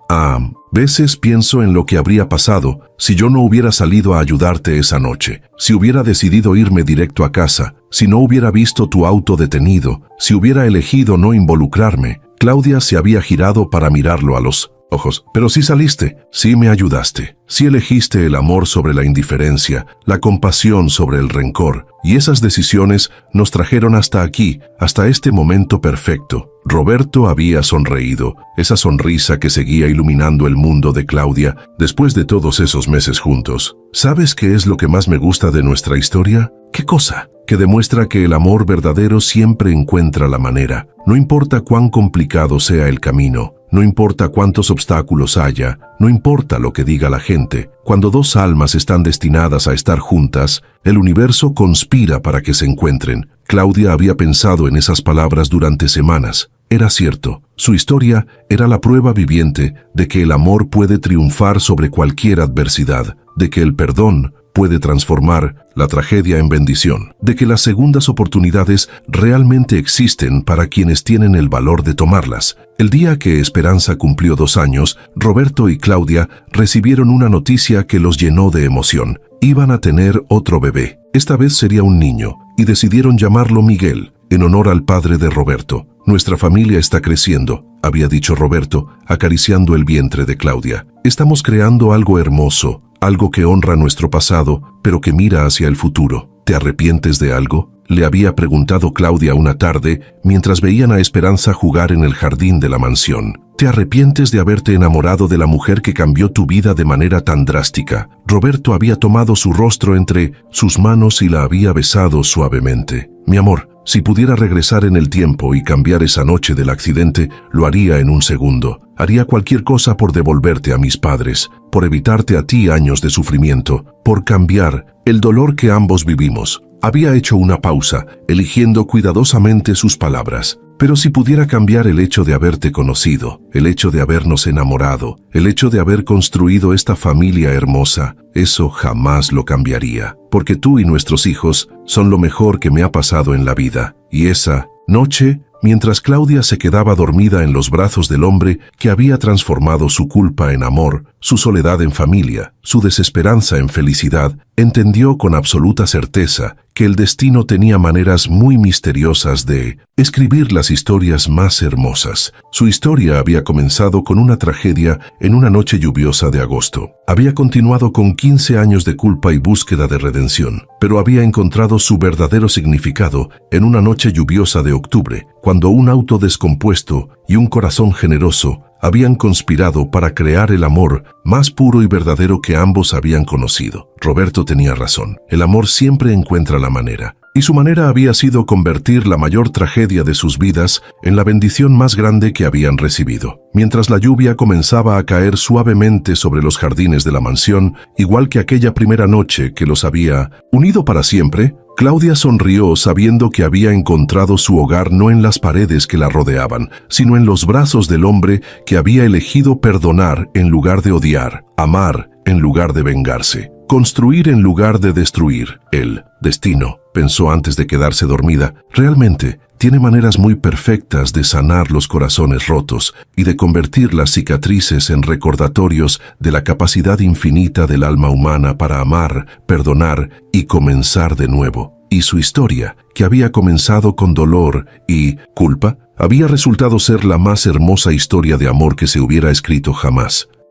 Veces pienso en lo que habría pasado si yo no hubiera salido a ayudarte esa noche, si hubiera decidido irme directo a casa, si no hubiera visto tu auto detenido, si hubiera elegido no involucrarme. Claudia se había girado para mirarlo a los ojos. Pero sí saliste, sí me ayudaste, sí elegiste el amor sobre la indiferencia, la compasión sobre el rencor, y esas decisiones nos trajeron hasta aquí, hasta este momento perfecto. Roberto había sonreído, esa sonrisa que seguía iluminando el mundo de Claudia después de todos esos meses juntos. ¿Sabes qué es lo que más me gusta de nuestra historia? ¿Qué cosa? Que demuestra que el amor verdadero siempre encuentra la manera. No importa cuán complicado sea el camino, no importa cuántos obstáculos haya, no importa lo que diga la gente. Cuando dos almas están destinadas a estar juntas, el universo conspira para que se encuentren. Claudia había pensado en esas palabras durante semanas. Era cierto, su historia era la prueba viviente de que el amor puede triunfar sobre cualquier adversidad, de que el perdón puede transformar la tragedia en bendición, de que las segundas oportunidades realmente existen para quienes tienen el valor de tomarlas. El día que Esperanza cumplió 2 años, Roberto y Claudia recibieron una noticia que los llenó de emoción. Iban a tener otro bebé. Esta vez sería un niño, y decidieron llamarlo Miguel, en honor al padre de Roberto. Nuestra familia está creciendo, había dicho Roberto, acariciando el vientre de Claudia. Estamos creando algo hermoso, algo que honra nuestro pasado, pero que mira hacia el futuro. ¿Te arrepientes de algo?, le había preguntado Claudia una tarde mientras veían a Esperanza jugar en el jardín de la mansión. ¿Te arrepientes de haberte enamorado de la mujer que cambió tu vida de manera tan drástica? Roberto había tomado su rostro entre sus manos y la había besado suavemente. Mi amor, si pudiera regresar en el tiempo y cambiar esa noche del accidente, lo haría en un segundo. Haría cualquier cosa por devolverte a mis padres, por evitarte a ti años de sufrimiento, por cambiar el dolor que ambos vivimos. Había hecho una pausa, eligiendo cuidadosamente sus palabras. Pero si pudiera cambiar el hecho de haberte conocido, el hecho de habernos enamorado, el hecho de haber construido esta familia hermosa, eso jamás lo cambiaría, porque tú y nuestros hijos son lo mejor que me ha pasado en la vida. Y esa noche, mientras Claudia se quedaba dormida en los brazos del hombre que había transformado su culpa en amor, su soledad en familia, su desesperanza en felicidad, entendió con absoluta certeza que el destino tenía maneras muy misteriosas de escribir las historias más hermosas. Su historia había comenzado con una tragedia en una noche lluviosa de agosto. Había continuado con 15 años de culpa y búsqueda de redención, pero había encontrado su verdadero significado en una noche lluviosa de octubre, cuando un auto descompuesto y un corazón generoso habían conspirado para crear el amor más puro y verdadero que ambos habían conocido. Roberto tenía razón. El amor siempre encuentra la manera. Y su manera había sido convertir la mayor tragedia de sus vidas en la bendición más grande que habían recibido. Mientras la lluvia comenzaba a caer suavemente sobre los jardines de la mansión, igual que aquella primera noche que los había unido para siempre, Claudia sonrió sabiendo que había encontrado su hogar no en las paredes que la rodeaban, sino en los brazos del hombre que había elegido perdonar en lugar de odiar, amar en lugar de vengarse, construir en lugar de destruir. El destino, pensó antes de quedarse dormida, realmente tiene maneras muy perfectas de sanar los corazones rotos y de convertir las cicatrices en recordatorios de la capacidad infinita del alma humana para amar, perdonar y comenzar de nuevo. Y su historia, que había comenzado con dolor y culpa, había resultado ser la más hermosa historia de amor que se hubiera escrito jamás.